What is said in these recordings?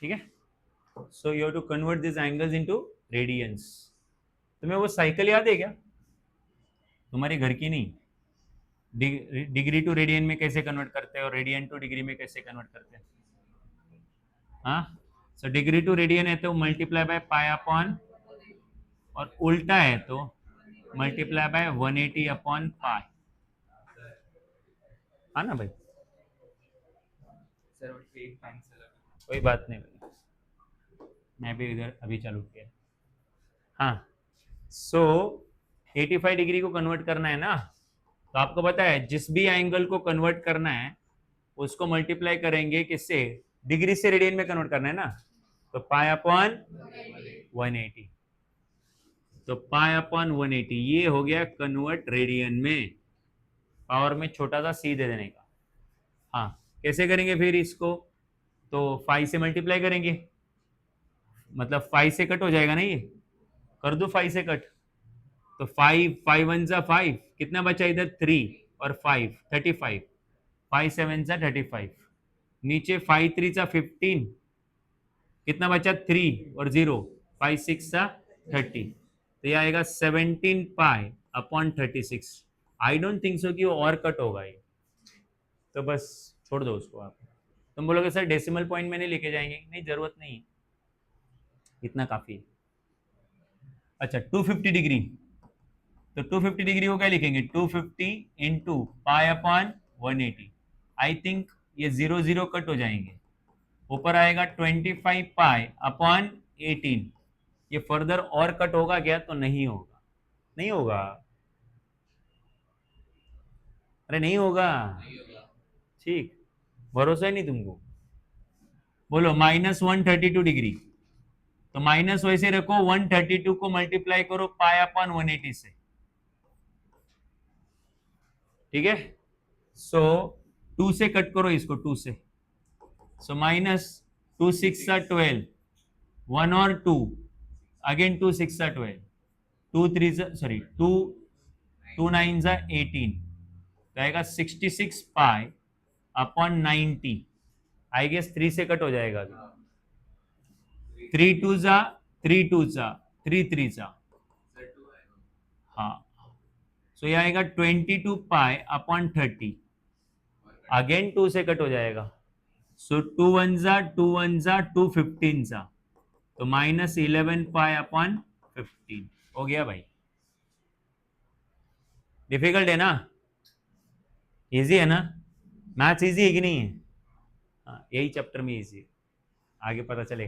ठीक है। So you have to convert this angles into radians. तुम्हें वो साइकिल याद है क्या? तुम्हारे घर की नहीं, डिग्री टू रेडियन में कैसे कन्वर्ट करते हैं और रेडियन टू डिग्री में कैसे कन्वर्ट करते हैं? हाँ, सो डिग्री टू रेडियन है तो मल्टीप्लाई बाय पाई अपॉन, और उल्टा है तो मल्टीप्लाई बाय 180 अपॉन पाई। हाँ ना भाई, सर वो फेक टाइम से लगा। कोई बात नहीं भाई, मैं भी इधर अभी चालू किया। हाँ, सो 85 डिग्री को कन्वर्ट करना है ना, तो आपको पता है जिस भी एंगल को कन्वर्ट करना है उसको मल्टीप्लाई करेंगे किससे? डिग्री से रेडियन में कन्वर्ट करना है ना, तो पाई अपॉन 180। तो पाई अपॉन 180 ये हो गया कन्वर्ट रेडियन में, पावर में छोटा सा सी दे देने का। हाँ, कैसे करेंगे फिर इसको? तो 5 से मल्टीप्लाई करेंगे, मतलब 5 से कट हो जाएगा ना, ये कर दो 5 से कट, तो 5 5 1 जा 5, कितना बचा इधर 3 और 5 35, 5 7 जा 35, नीचे 5 3 जा 15, कितना बचा 3 और 0, 5 6 जा 30, तो ये आएगा 17 पाई upon 36। I don't think so कि वो और कट होगा ये, तो बस छोड़ दो उसको आप। तुम बोलोगे सर डेसिमल पॉइंट में नहीं लेके जाएंगे, नहीं जरूरत नहीं है, इतना काफी है। अच्छा 250 डिग्री, तो 250 डिग्री को क्या लिखेंगे? 250 into pi upon 180। I think ये 0 0 कट हो जाएंगे, ऊपर आएगा 25 पाई अपॉन 18। ये फर्दर और कट होगा क्या? तो नहीं होगा, नहीं होगा, अरे नहीं होगा, ठीक, भरोसा ही नहीं तुमको। बोलो -132 डिग्री, तो माइनस वैसे रखो, 132 को मल्टीप्लाई करो पाई अपॉन 180 से, ठीक है। सो 2 से कट करो इसको, 2 से, सो -2 6 12, 1 और 2, अगेन 2 6 12, 2 3 सॉरी 2 2 9 18, तो आएगा 66 पाई अपॉन 90। आई गेस 3 से कट हो जाएगा अभी, 3 2 जा 3 2 जा 3 3 जा, हाँ, सो ये आएगा 22 पाई अपॉन 30, अगेन 2 से कट हो जाएगा, सो 2 1 जा 2 1 जा 2 15 जा, तो -11 पाई अपॉन 15 हो गया भाई। डिफिकल्ट है ना? इजी है ना? मैथ्स इजी है कि नहीं है? हाँ, यही चैप्टर में इजी है, आगे पता चले।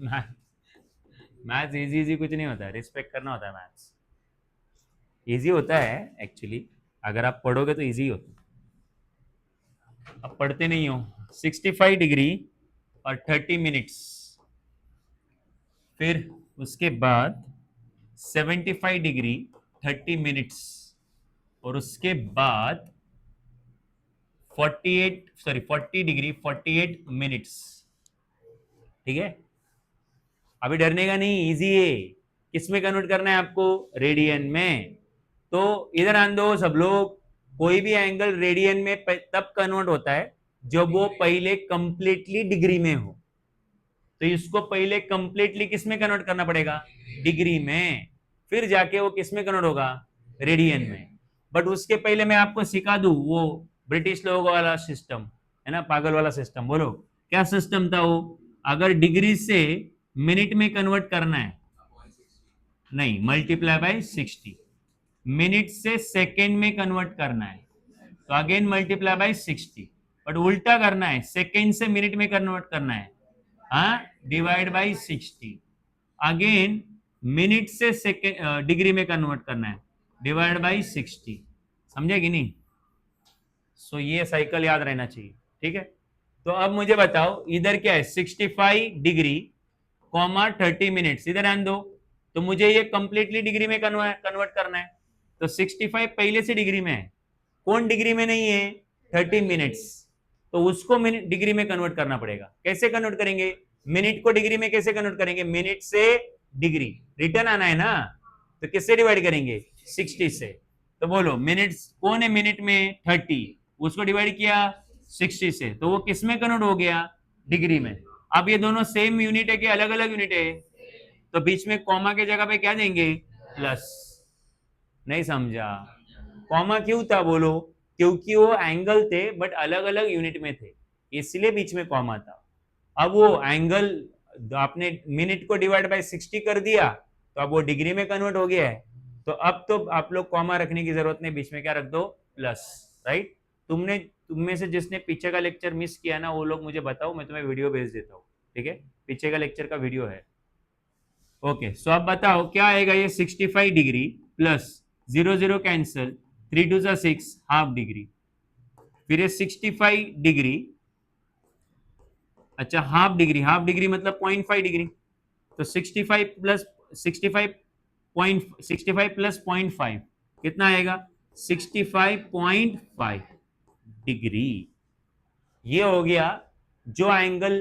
मैथ्स इजी इजी कुछ नहीं होता है, रिस्पेक्ट करना होता है। मैथ्स इजी होता है एक्चुअली, अगर आप पढ़ोगे तो इजी होता है, अब पढ़ते नहीं हो। 65 डिग्री और 30 मिनट्स, फिर उसके बाद 75 डिग्री 30 मिनट्स, और उसके बाद 40 डिग्री 48 मिनट्स, ठीक है। अभी डरने का नहीं, इजी है। किस में कन्वर्ट करना है आपको? रेडियन में। तो इधर आन दो सब लोग, कोई भी एंगल रेडियन में तब कन्वर्ट होता है जब वो पहले कंप्लीटली डिग्री में हो। तो इसको पहले कंप्लीटली किस में कन्वर्ट करना पड़ेगा? डिग्री में, फिर जाके वो किस में कन्वर्ट होगा? रेडियन में। बट उसके पहले मैं आपको सिखा दूं वो ब्रिटिश लोगों वाला सिस्टम है ना, पागल वाला सिस्टम। बोलो क्या सिस्टम था वो? अगर डिग्री से मिनट में कन्वर्ट करना है, नहीं, मल्टीप्लाई बाय 60। मिनट से सेकेंड में कन्वर्ट करना है तो अगेन मल्टीप्लाई बाय 60। बट उल्टा करना है, सेकेंड से मिनट में कन्वर्ट करना है, हाँ, डिवाइड बाय 60। अगेन मिनट से सेकेंड डिग्री में कन्वर्ट करना है, डिवाइड बाय 60। समझे कि नहीं? सो ये साइकिल याद रहना चाहिए, ठीक है। तो अब मुझे बताओ इधर क्या है? 65 डिग्री कॉमा 30 मिनट्स, इधर आन दो। तो मुझे ये कंप्लीटली डिग्री में कन्वर्ट करना है, तो 65 पहले से डिग्री में है, कौन डिग्री में नहीं है? 30 मिनट्स, तो उसको मिनट डिग्री में कन्वर्ट करना पड़ेगा। कैसे कन्वर्ट करेंगे? मिनट को डिग्री में कैसे कन्वर्ट करेंगे? मिनट से डिग्री, रिटर्न आना है ना, तो किससे डिवाइड करेंगे? 60 से। तो बोलो मिनट्स कौन है मिनट में? 30, उसको डिवाइड किया 60 से, तो वो किस में कन्वर्ट हो गया? डिग्री में। अब ये दोनों सेम यूनिट है कि अलग अलग यूनिट है? तो बीच में कॉमा के जगह पे क्या देंगे? प्लस। नहीं समझा? कॉमा क्यों था बोलो? क्योंकि वो एंगल थे बट अलग अलग यूनिट में थे, इसलिए बीच में कॉमा था। अब वो एंगल आपने मिनट को डिवाइड बाय 60 कर दिया तो अब वो डिग्री में कन्वर्ट हो गया है। तो अब तो आप लोग कॉमा रखने की जरूरत नहीं, बीच में क्या रख दो? प्लस। राइट? तुम में से जिसने पीछे का लेक्चर मिस किया ना वो लोग मुझे बताओ, मैं तुम्हें वीडियो भेज देता हूँ। ठीक है, पीछे का लेक्चर का वीडियो है। ओके, सो अब बताओ क्या आएगा? ये 65 degree plus 0 0 cancel, 3 2 6, half degree. फिर ये 65 डिग्री, अच्छा हाफ डिग्री मतलब 0.5 डिग्री। तो 65 प्लस 65 प्लस 0.5 कितना आएगा? 65.5 डिग्री। ये हो गया जो एंगल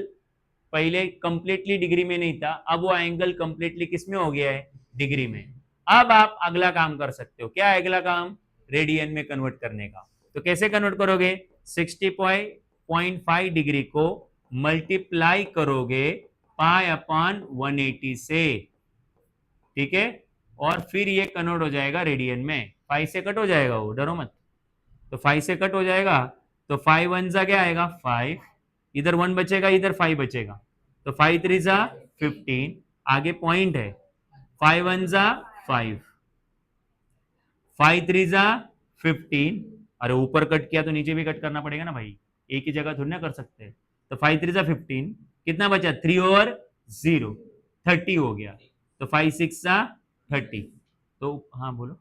पहले कंप्लीटली डिग्री में नहीं था, अब वो एंगल कंप्लीटली किस में हो गया है? डिग्री में। अब आप अगला काम कर सकते हो। क्या है अगला काम? रेडियन में कन्वर्ट करने का। तो कैसे कन्वर्ट करोगे? 60.5 डिग्री को मल्टीप्लाई करोगे पाई अपॉन 180 से। ठीक है, और फिर ये कन्वर्ट हो जाएगा रेडियन में। 5 से कट हो जाएगा, वो डरो मत। तो 5 से कट हो जाएगा, तो 5 वन जा क्या आएगा? 5। इधर 1 बचेगा, इधर 5 बचेगा, तो 5 3 जा 15। आगे पॉइंट है, 5 वन जा 5, 5 3 जा 15। अरे ऊपर कट किया तो नीचे भी कट करना पड़ेगा ना भाई, एक ही जगह थोड़ी ना कर सकते। तो 5 3 जा 15, कितना बचा? 3 और 0, 30 हो गया। तो 5 6 जा 30। तो हाँ बोलो।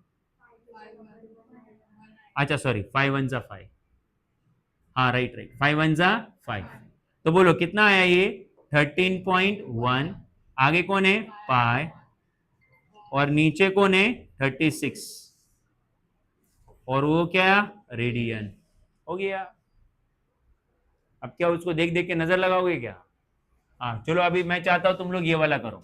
अच्छा सॉरी, 5 वन जा 5। हाँ राइट राइट, 5 वन जा 5। तो बोलो कितना आया ये? 13.1। आगे कौन है? पाई। और नीचे कौन है? 36। और वो क्या? रेडियन। हो गया। अब क्या उसको देख देख के नजर लगाओगे क्या? हाँ चलो, अभी मैं चाहता हूं तुम लोग ये वाला करो।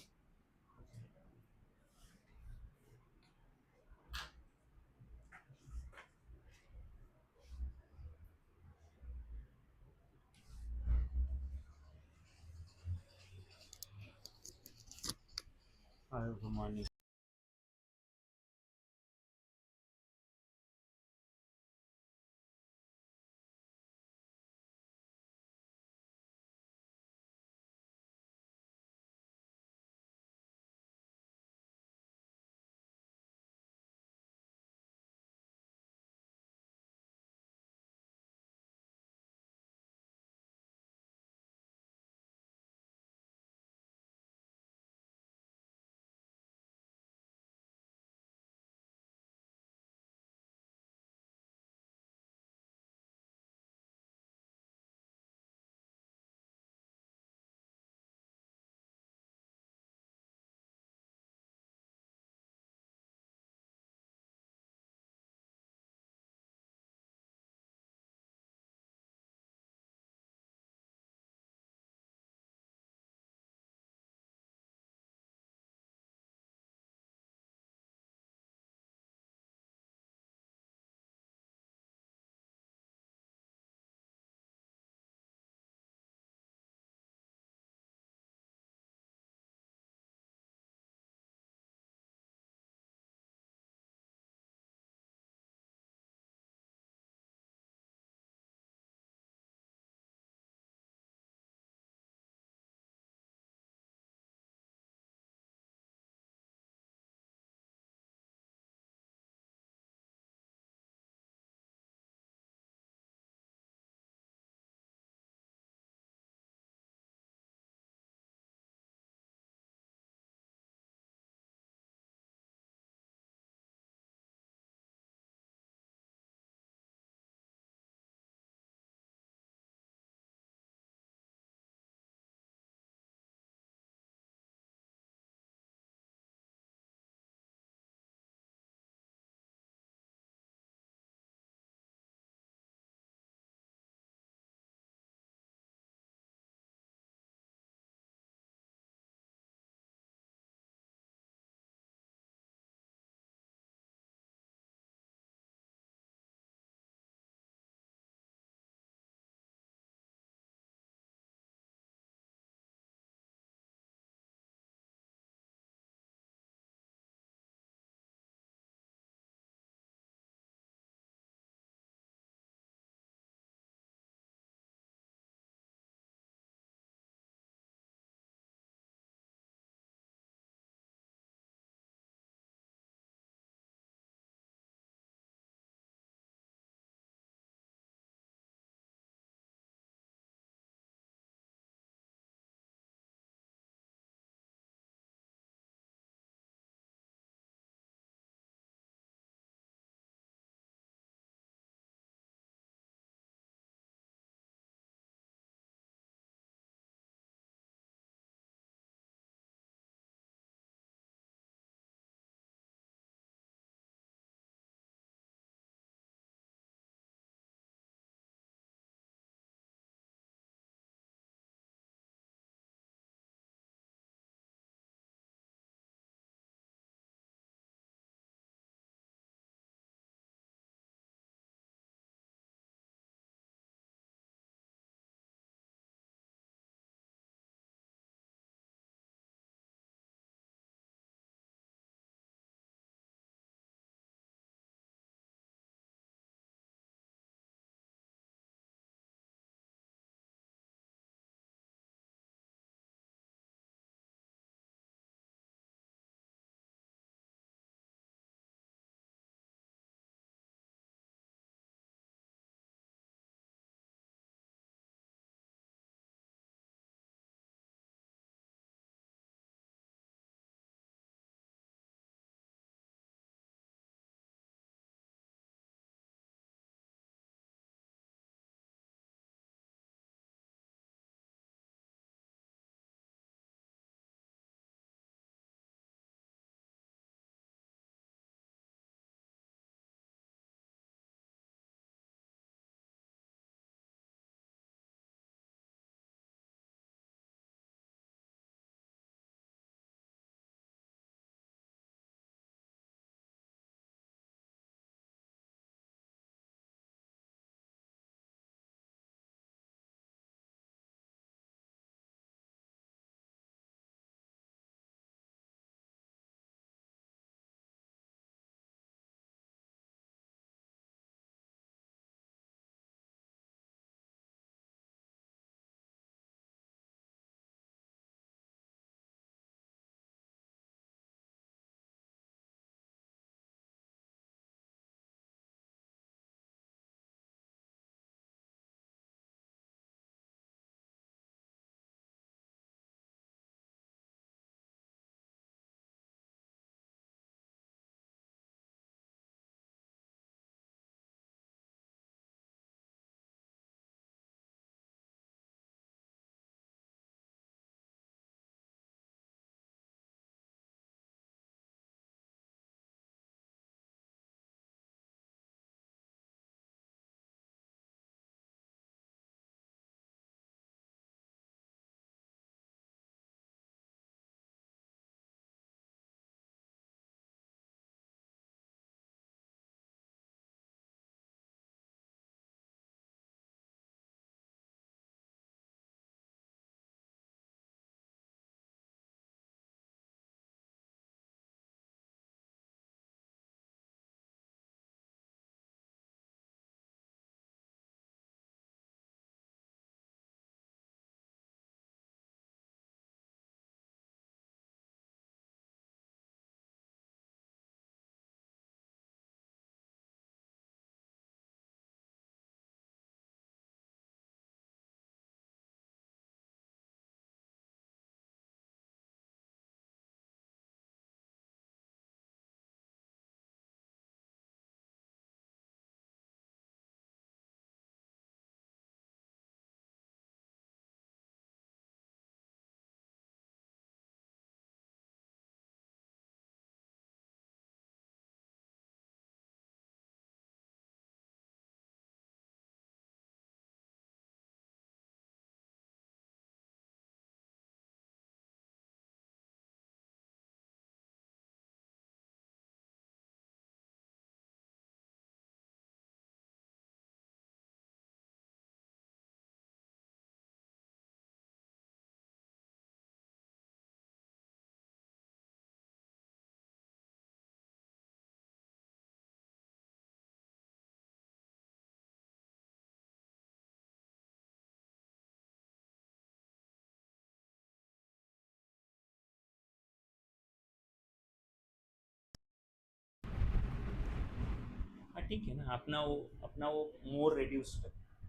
ठीक है ना, अपना वो मोर रेड्यूस्ड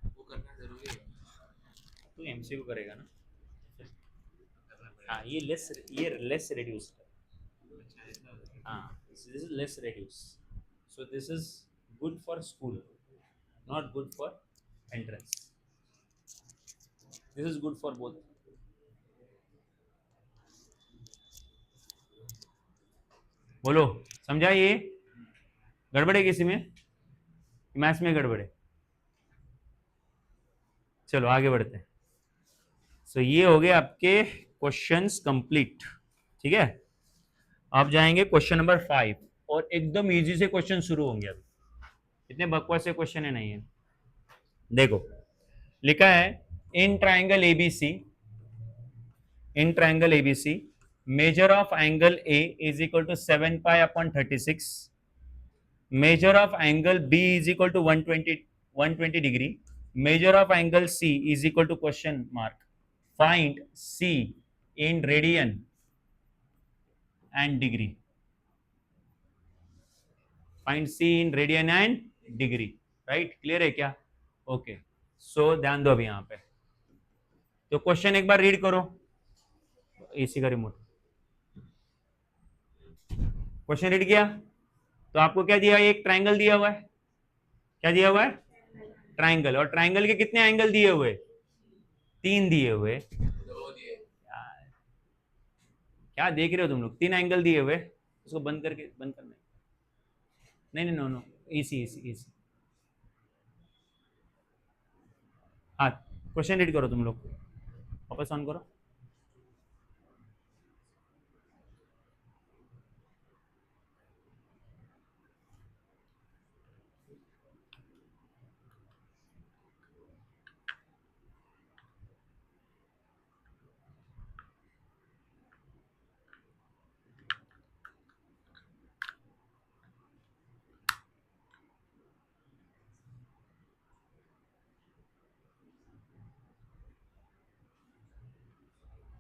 वो करना जरूरी है। तो एमसीक्यू करेगा ना। हाँ ये लेस रेड्यूस्ड अच्छा ऐसा होता है। हाँ, this is less reduce, so this is good for school, not good for entrance, this is good for both. बोलो, समझा ये? गड़बड़े किसी में? मैथ्स में गड़बड़े? चलो आगे बढ़ते हैं। सो ये हो गए आपके क्वेश्चंस कंप्लीट, ठीक है। आप जाएंगे क्वेश्चन नंबर 5 और एकदम इजी से क्वेश्चन शुरू होंगे अभी, इतने बकवास से क्वेश्चन है नहीं है। देखो लिखा है in triangle ABC, in triangle ABC measure of angle A is equal to 7 pi upon 36, measure of angle B is equal to 120 degree, measure of angle C is equal to question mark, find C in radian and degree, find C in radian and degree, right? clear है क्या? Okay so ध्यान दो अभी यहाँ पे, तो question एक बार read करो, एसी का रिमोट, क्वेश्चन रीड किया तो आपको क्या दिया है? एक ट्राइंगल दिया हुआ है, क्या दिया हुआ है? ट्राइंगल, और ट्राइंगल के कितने एंगल दिए हुए? 3 दिए हुए। दो दिए। क्या देख रहे हो तुम लोग? 3 एंगल दिए हुए, उसको बंद करके बंद करना है। नहीं नहीं नो नो, इसी इसी इसी, हाँ क्वेश्चन रीड करो तुम लोग, वापस ऑन करो।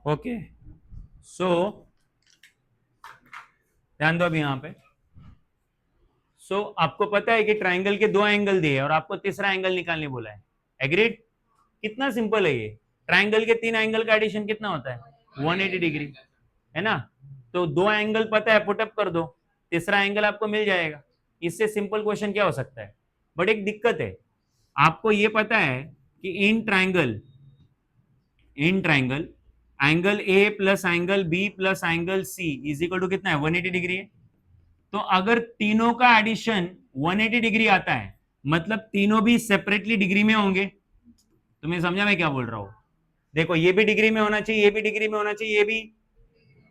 ओके सो ध्यान दो अभी यहाँ पे। सो आपको पता है कि ट्राइंगल के 2 एंगल दिए और आपको तीसरा एंगल निकालने बोला है, एग्रीड? कितना सिंपल है ये, ट्राइंगल के 3 एंगल का एडिशन कितना होता है? 180 डिग्री, है ना? तो 2 एंगल पता है, पुटअप कर दो, तीसरा एंगल आपको मिल जाएगा। इससे सिंपल क्वेश्चन क्या हो सकता है? बट एक दिक्कत है, आपको ये पता है कि in triangle angle A plus angle B plus angle C is equal to कितना है? 180 डिग्री है। तो अगर तीनों का एडिशन 180 डिग्री आता है, मतलब तीनों भी सेपरेटली डिग्री में होंगे। तुम्हें समझा मैं क्या बोल रहा हूं? देखो ये भी डिग्री में होना चाहिए, ये भी डिग्री में होना चाहिए, ये भी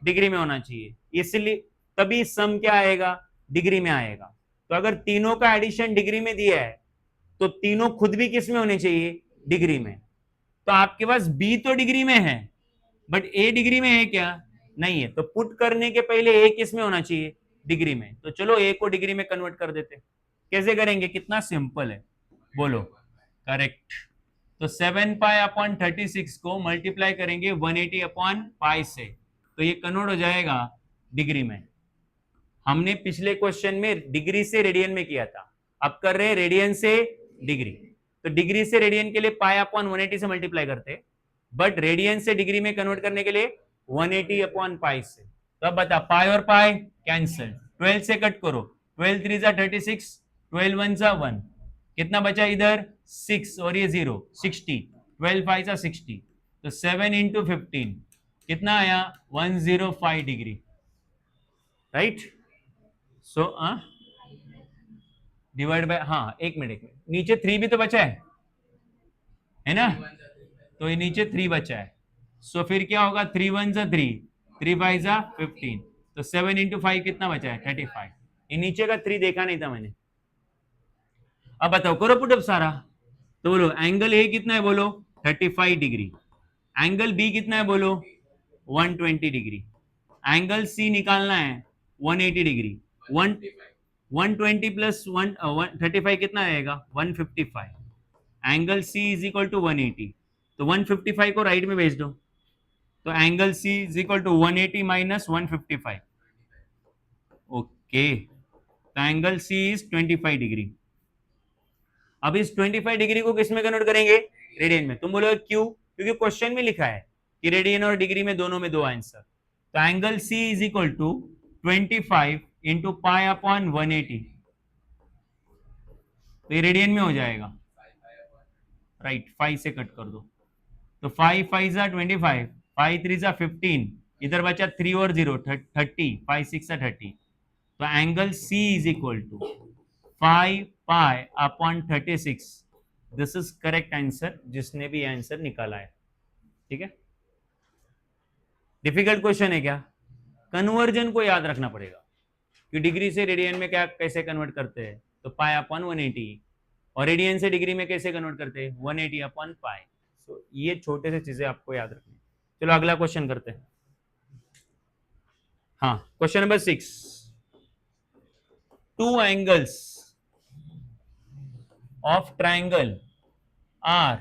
डिग्री में होना चाहिए, इसलिए तभी सम क्या आएगा? डिग्री में आएगा। तो अगर तीनों का एडिशन डिग्री में दिया है तो तीनों खुद भी किस में होने चाहिए? डिग्री में। तो आपके पास बी तो डिग्री में है बट ए डिग्री में है क्या? नहीं है। तो पुट करने के पहले ए किस में होना चाहिए? डिग्री में। तो चलो ए को डिग्री में कन्वर्ट कर देते, कैसे करेंगे? कितना सिंपल है, बोलो। करेक्ट। तो 7 पाई अपॉन 36 को मल्टीप्लाई करेंगे 180 अपॉन पाई से, तो ये कन्वर्ट हो जाएगा डिग्री में। हमने पिछले क्वेश्चन में डिग्री से रेडियन में किया था, अब कर रहे हैं रेडियन से डिग्री। तो डिग्री से रेडियन के लिए पाई अपॉन 180 से मल्टीप्लाई करते, बट रेडियन से डिग्री में कन्वर्ट करने के लिए 180 अपॉन पाई से। तो अब बता, पाई और पाई कैंसिल, 12 से कट करो, 12 3 जा 36, 12 1 जा 1, कितना बचा इधर? 6 और ये 0, 60, 12 5 जा 60, तो 7 इंटू 15 कितना आया? 105 degree, right? So divide by, हाँ एक मिनट नीचे 3 भी तो बचा है ना? तो ये नीचे 3 बचा है, सो फिर क्या होगा? 3 1 जा 3, 3 5 जा 15, तो 7 इंटू 5 कितना बचा है? 35। ये नीचे का 3 देखा नहीं था मैंने। अब बताओ, करो पुटअप सारा, तो बोलो एंगल ए कितना है? बोलो 35 डिग्री। एंगल बी कितना है? बोलो 120 डिग्री। एंगल सी निकालना है 180 डिग्री। 120 प्लस 35 कितना आएगा? 155। Angle C is equal to 180, तो 155 को राइट में भेज दो, तो angle C is equal to 180 minus 155। Okay, तो एंगल सी इज 25 डिग्री। अब इस 25 डिग्री को किस में कन्वर्ट करेंगे? रेडियन में। तुम बोलोगे क्यों? क्योंकि क्वेश्चन में लिखा है कि रेडियन और डिग्री में दोनों में दो आंसर। तो angle C is equal to 25 into pi upon 180, तो ये रेडियन में हो जाएगा, राइट। 5 से कट कर दो, तो 5 5 जा 25, 5 3 जा 15, इधर बचा 3 और 0 30, 5 6 जा 30। तो angle C is equal to 5 pi upon 36। This is correct answer, जिसने भी आंसर निकाला है। ठीक है, डिफिकल्ट क्वेश्चन है क्या? कन्वर्जन को याद रखना पड़ेगा कि डिग्री से रेडियन में क्या कैसे कन्वर्ट करते हैं, तो पाई अपॉन 180, और रेडियन से डिग्री में कैसे कन्वर्ट करते हैं, 180 अपॉन पाई। सो ये छोटे से चीजें आपको याद रखनी। चलो अगला क्वेश्चन करते हैं। हाँ, question number 6। Two angles of triangle are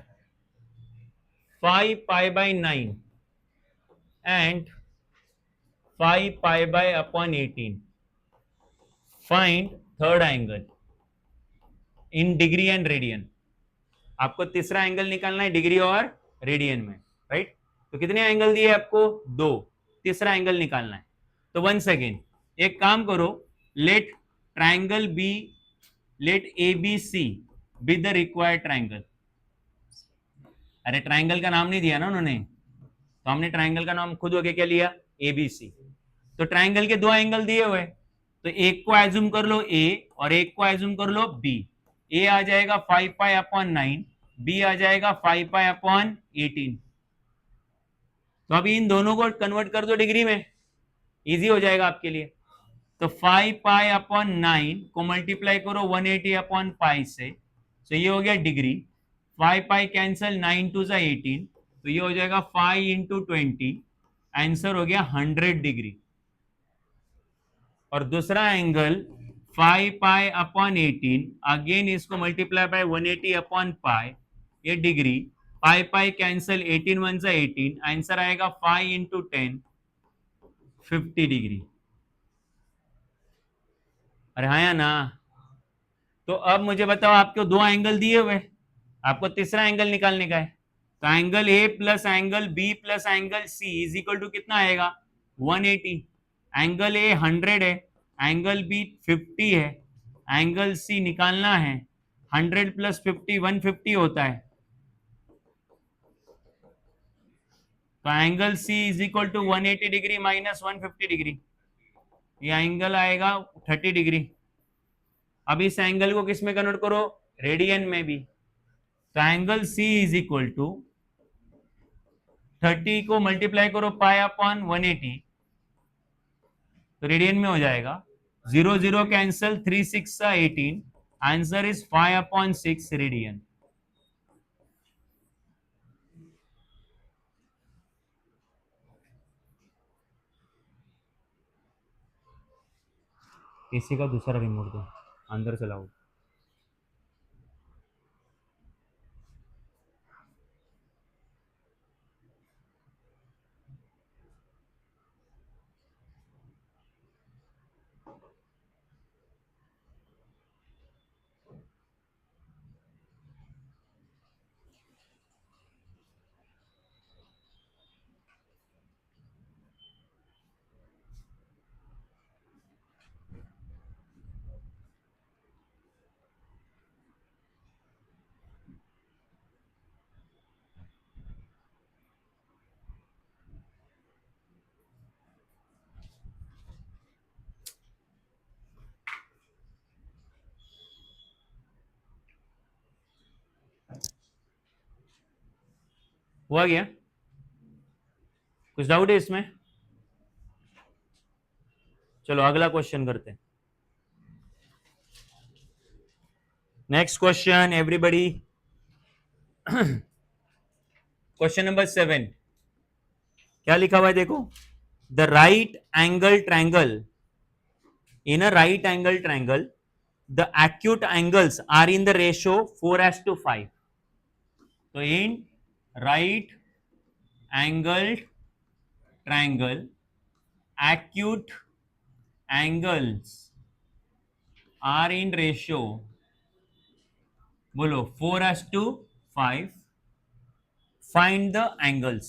5 pi by 9 and 5 pi by upon 18. Find third angle in degree and radian. आपको तीसरा एंगल निकालना है डिग्री और रेडियन में, राइट? तो कितने एंगल दिए आपको? दो। तीसरा एंगल निकालना है। तो वंस अगेन एक काम करो, let triangle B, let A B C be the required triangle. अरे ट्राइंगल का नाम नहीं दिया ना उन्होंने, तो हमने ट्राइंगल का नाम खुद होके क्या लिया? A B C. तो ट्राइंगल के दो एंगल दिए हुए, तो एक को एज्यूम कर लो ए और एक को एज्यूम कर लो बी। ए आ जाएगा 5 पाई अपॉन 9, बी आ जाएगा 5 पाई अपॉन 18। तो अभी इन दोनों को कन्वर्ट कर दो डिग्री में, इजी हो जाएगा आपके लिए। तो 5 पाई अपॉन 9 को मल्टीप्लाई करो 180 अपॉन पाई से, तो ये हो गया डिग्री। 5 पाई कैंसिल, 9 टू जा 18, तो ये हो जाएगा 5 इंटू 20, आंसर हो गया 100 डिग्री। और दूसरा एंगल 5 पाई अपॉन 18, अगेन इसको मल्टीप्लाई बाय 180 अपॉन पाई, ये degree. Pi pi cancel, 18 one जा 18, आंसर आएगा 5 इंटू 10, 50 डिग्री। अरे हाँ या ना? तो अब मुझे बताओ, आपको दो एंगल दिए हुए, आपको तीसरा एंगल निकालने का है। तो angle A plus angle B plus angle C is equal to कितना आएगा? 180। एंगल ए 100 है, एंगल बी 50 है, एंगल सी निकालना है। 100 प्लस 50 150 होता है। तो angle C is equal to 180 degree minus 150 degree, ये एंगल आएगा 30 डिग्री। अब इस एंगल को किस में कन्वर्ट करो? रेडियन में भी। तो angle C is equal to 30 को मल्टीप्लाई करो पाई अपॉन 180, तो रेडियन में हो जाएगा। 0 0 cancel, 3 6 18, answer is 5 upon 6 radian. AC का दूसरा रिमोट दो, अंदर चलाओ। हुआ गया? कुछ डाउट है इसमें? चलो अगला क्वेश्चन करते हैं। Next question everybody. Question number 7, क्या लिखा हुआ है देखो। The right angle triangle, in a right angle triangle the acute angles are in the ratio 4:5. तो in right angled triangle acute angles are in ratio बोलो 4:5. Find the angles.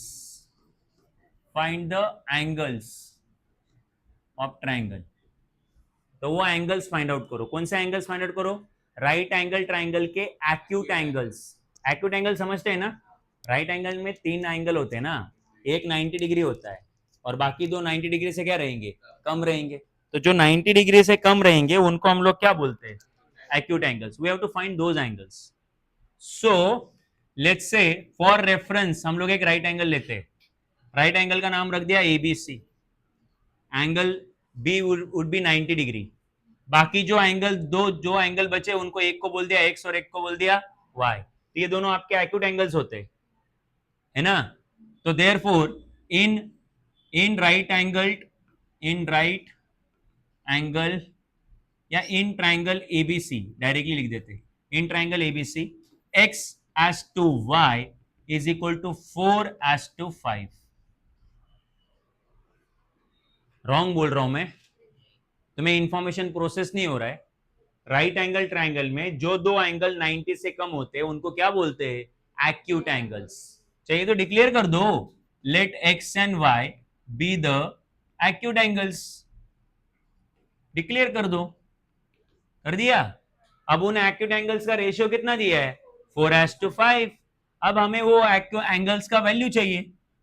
Find the angles of triangle. तो वो angles find out करो. कौन से angles find out करो? Right angle triangle के acute angles. Acute angle समझते हैं ना? राइट एंगल में 3 एंगल होते हैं ना. एक 90 डिग्री होता है और बाकी दो 90 डिग्री से क्या रहेंगे? कम रहेंगे. तो जो 90 डिग्री से कम रहेंगे उनको हम लोग क्या बोलते हैं? Acute angles. We have to find those angles. So let's say for reference हम लोग एक राइट एंगल लेते हैं. राइट एंगल का नाम रख दिया ABC. Angle B would be 90 degree. बाकी जो एंगल जो एंगल बचे उनको एक को बोल दिया एक्स और एक को बोल दिया वाई. तो ये दोनों आपके एक्यूट एंगल्स होते हैं, है ना? तो therefore in in right angle या इन ट्राइंगल एबीसी डायरेक्टली लिख देते. In triangle ABC X as to Y is equal to 4:5. Wrong बोल रहा हूं मैं? तुम्हें इंफॉर्मेशन प्रोसेस नहीं हो रहा है. राइट एंगल ट्राइंगल में जो दो एंगल 90 से कम होते हैं उनको क्या बोलते हैं? Acute angles. चाहिए तो डिक्लेयर कर दो. Let X and Y be the acute angles. Declare कर दो. कर दिया. अब उन एक्यूट एंगल्स का रेशियो कितना दिया है? 4:5. अब हमें वो एंगल्स का वैल्यू चाहिए.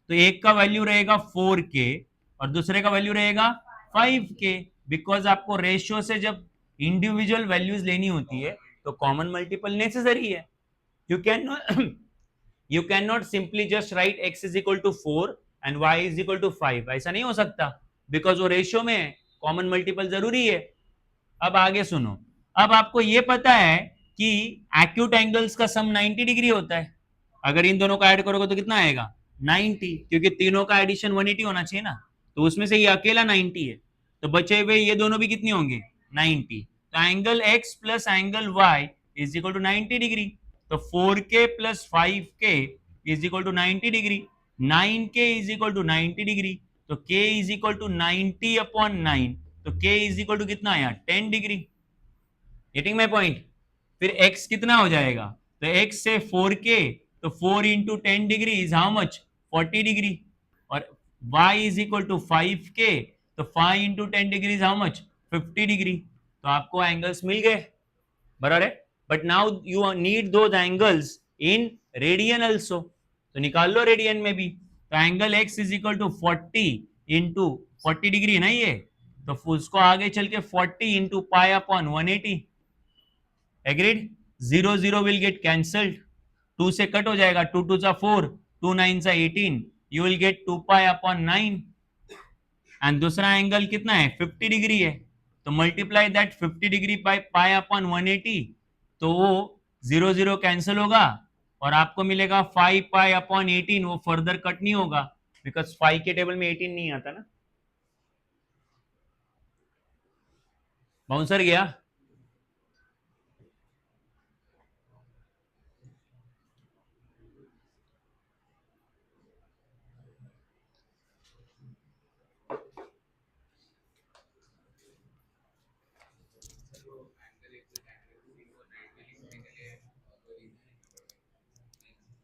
तो एक का वैल्यू रहेगा 4K और दूसरे का वैल्यू रहेगा 5K. बिकॉज आपको रेशियो से जब इंडिविजुअल वैल्यूज लेनी होती है तो कॉमन मल्टीपल नेसेसरी है. You can you can not simply just write x is equal to 4 and y is equal to 5. ऐसा नहीं हो सकता बिकॉज वो रेशियो में कॉमन मल्टीपल जरूरी है. अब आगे सुनो. अब आपको ये पता है कि एक्यूट एंगल्स का सम 90 डिग्री होता है. अगर इन दोनों का ऐड करोगे तो कितना आएगा? 90. क्योंकि तीनों का एडिशन 180 होना चाहिए ना. तो उसमें से ये अकेला 90 है. तो बचे हुए ये दोनों भी कितने होंगे? 90. तो angle x plus angle y is equal to 90 degree. तो 4K plus 5K is equal to 90 degree. 9K is equal to 90 degree. तो K इज इक्वल टू 90/9. तो K इज इक्वल टू कितना आया? 10 डिग्री. Getting my point? फिर x कितना हो जाएगा? तो x से 4K, तो 4 into 10 degree is how much? 40 degree. और y is equal to 5K, तो 5 into 10 degree is how much? 50 degree. तो आपको एंगल्स मिल गए. बराबर है. बट नाउ यू नीड दो एंगल्स इन रेडियन ऑल्सो. तो निकाल लो रेडियन में भी. तो angle x is equal to 40 into 40 degree है ना ये. तो उसको आगे चल के 40 into pi upon 180. Agreed? 0 0 will get cancelled. 2 से कट हो जाएगा. 2 2 जा 4, 2 9 जा 18. You will get 2 pi upon 9. And दूसरा एंगल कितना है? 50 डिग्री है. तो multiply that 50 degree by pi upon 180. तो वो 0 0 कैंसिल होगा और आपको मिलेगा 5 पाई अपॉन 18. वो फर्दर कट नहीं होगा बिकॉज 5 के टेबल में 18 नहीं आता ना. बाउंसर गया.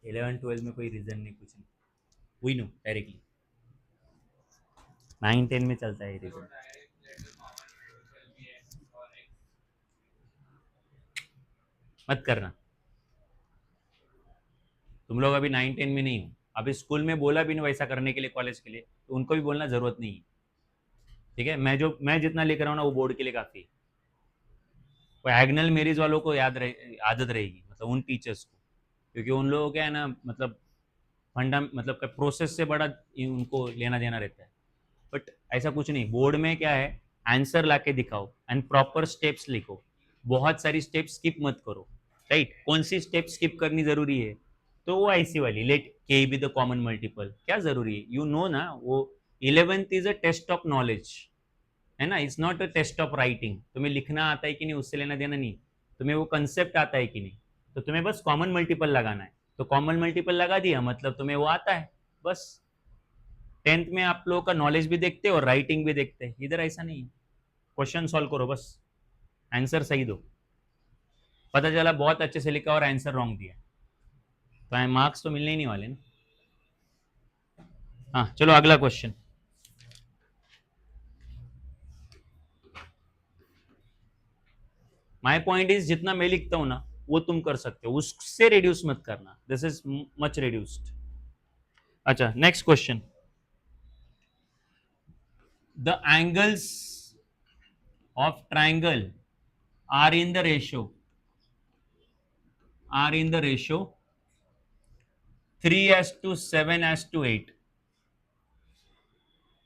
11 12 में कोई रीजन नहीं, कुछ नहीं. वही नो डायरेक्टली 9 10 में चलता है रीजन. मत करना. तुम लोग अभी 9 10 में नहीं हो. अभी स्कूल में बोला भी नहीं वैसा करने के लिए, कॉलेज के लिए, तो उनको भी बोलना जरूरत नहीं है. ठीक है? मैं जितना लेकर रहा हूँ ना वो बोर्ड के लिए काफी है. एग्नल मेरिज वालों को आदत रहेगी, मतलब उन टीचर्स को. क्योंकि उन लोगों क्या है ना, मतलब फंडा मतलब प्रोसेस से बड़ा उनको लेना देना रहता है. बट ऐसा कुछ नहीं. बोर्ड में क्या है, आंसर लाके दिखाओ एंड प्रॉपर स्टेप्स लिखो. बहुत सारी स्टेप्स स्किप मत करो. राइट? कौन सी स्टेप स्किप करनी जरूरी है? तो वो ऐसी वाली लेट के बी द कॉमन मल्टीपल. क्या जरूरी है? यू नो ना. वो 11th is a test of knowledge, है ना. It's not a test of writing. तुम्हें लिखना आता है कि नहीं उससे लेना देना नहीं. तुम्हें वो कंसेप्ट आता है कि नहीं. तो तुम्हें बस कॉमन मल्टीपल लगाना है. तो कॉमन मल्टीपल लगा दिया मतलब तुम्हें वो आता है बस. 10th में आप लोगों का नॉलेज भी देखते और राइटिंग भी देखते. इधर ऐसा नहीं है. क्वेश्चन सॉल्व करो बस, आंसर सही दो. पता चला बहुत अच्छे से लिखा और आंसर रॉन्ग दिया, तो मार्क्स तो मिलने ही नहीं वाले ना। हाँ चलो अगला क्वेश्चन। माय पॉइंट इज जितना मैं लिखता हूं ना वो तुम कर सकते हो, उससे रिड्यूस मत करना, दिस इज मच रिड्यूस्ड। अच्छा next question, the angles of triangle are in the ratio, are in the ratio 3:7:8।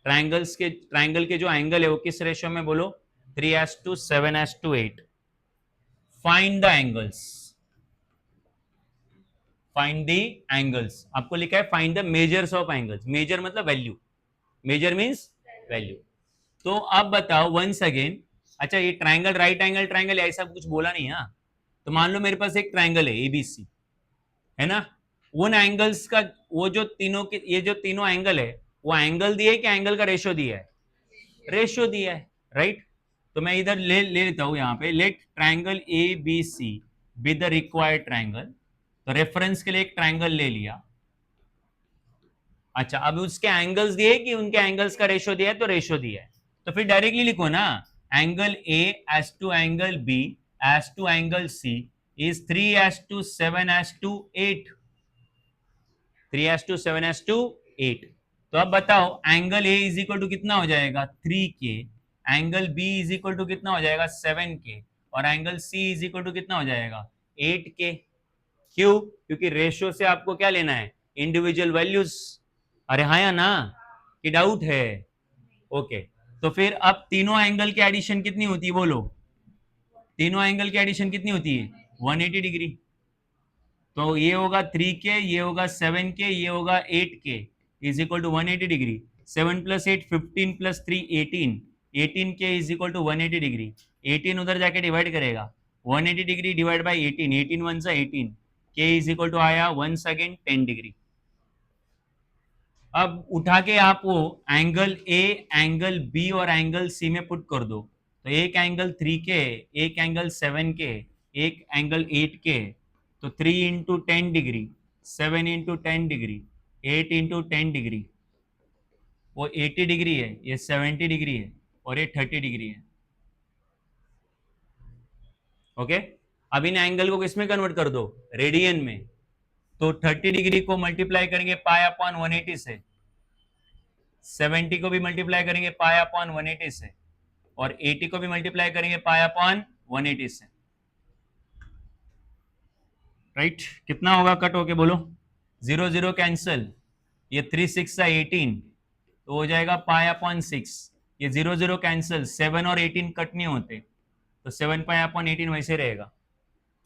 Triangle के जो एंगल है वो किस रेशियो में बोलो, 3:7:8। Find the angles, find the angles, आपको लिखा है find the measures of angles, measure मतलब वैल्यू, मेजर मीन्स वैल्यू। तो अब बताओ वंस अगेन, अच्छा ये ट्राइंगल राइट एंगल ट्राइंगल ऐसा कुछ बोला नहीं है। तो मान लो मेरे पास एक ट्राइंगल है एबीसी, है ना, उन एंगल्स का, वो जो तीनों के, ये जो तीनों एंगल है वो एंगल दिए कि एंगल का रेशियो दिया है, रेशियो दिया है, राइट। तो मैं इधर ले लेता हूं यहाँ पे, let triangle A B C be the required triangle, तो रेफरेंस के लिए एक ट्राइंगल ले लिया। अच्छा अब उसके एंगल्स दिए कि उनके एंगल्स का रेशियो दिया है, तो रेशियो दिया है, तो फिर डायरेक्टली लिखो ना, angle A as to angle B as to angle C is 3:7:8, 3:7:8। तो अब बताओ angle A is equal to कितना हो जाएगा 3K, angle B is equal to कितना हो जाएगा 7K, और angle C is equal to कितना हो जाएगा 8K। क्यों? क्योंकि रेशियो से आपको क्या लेना है, इंडिविजुअल वैल्यूज। अरे हाँ या ना, कि डाउट है? ओके, तो फिर अब तीनों एंगल की एडिशन कितनी होती है बोलो, तीनों एंगल की एडिशन कितनी होती है 180 डिग्री। तो ये होगा 3K, ये होगा 7K, ये होगा 8K, is equal to 180 degree. 7 + 8 15 + 3 18, 18K is equal to 180 degree. 18 उधर जाके डिवाइड करेगा, 180 डिग्री डिवाइड बाई 18, 18 वन सा 18, K इज इक्वल टू आया वंस अगेन 10 डिग्री। अब उठा के आप वो एंगल ए, एंगल बी और एंगल सी में पुट कर दो, तो एक एंगल 3K, एक एंगल 7K, एक एंगल 8K, तो 3 × 10 डिग्री, 7 × 10 डिग्री, 8 × 10 डिग्री, वो 80 डिग्री है, ये 70 डिग्री है, और ये 30 डिग्री है। ओके, अब इन एंगल को किसमें कन्वर्ट कर दो, रेडियन में। तो 30 डिग्री को मल्टीप्लाई करेंगे पाई अपॉन 180 से, 70 को भी मल्टीप्लाई करेंगे पाई अपॉन 180 से, और 80 को भी मल्टीप्लाई करेंगे पाई अपॉन 180 से, राइट। कितना होगा कट होके बोलो, 0 0 कैंसल, ये 3 6 सा 18, तो हो जाएगा पाई अपॉन 6, ये 0 0 कैंसल, 7 और 18 कट नहीं होते, तो 7 पाई अपॉन 18 वैसे रहेगा,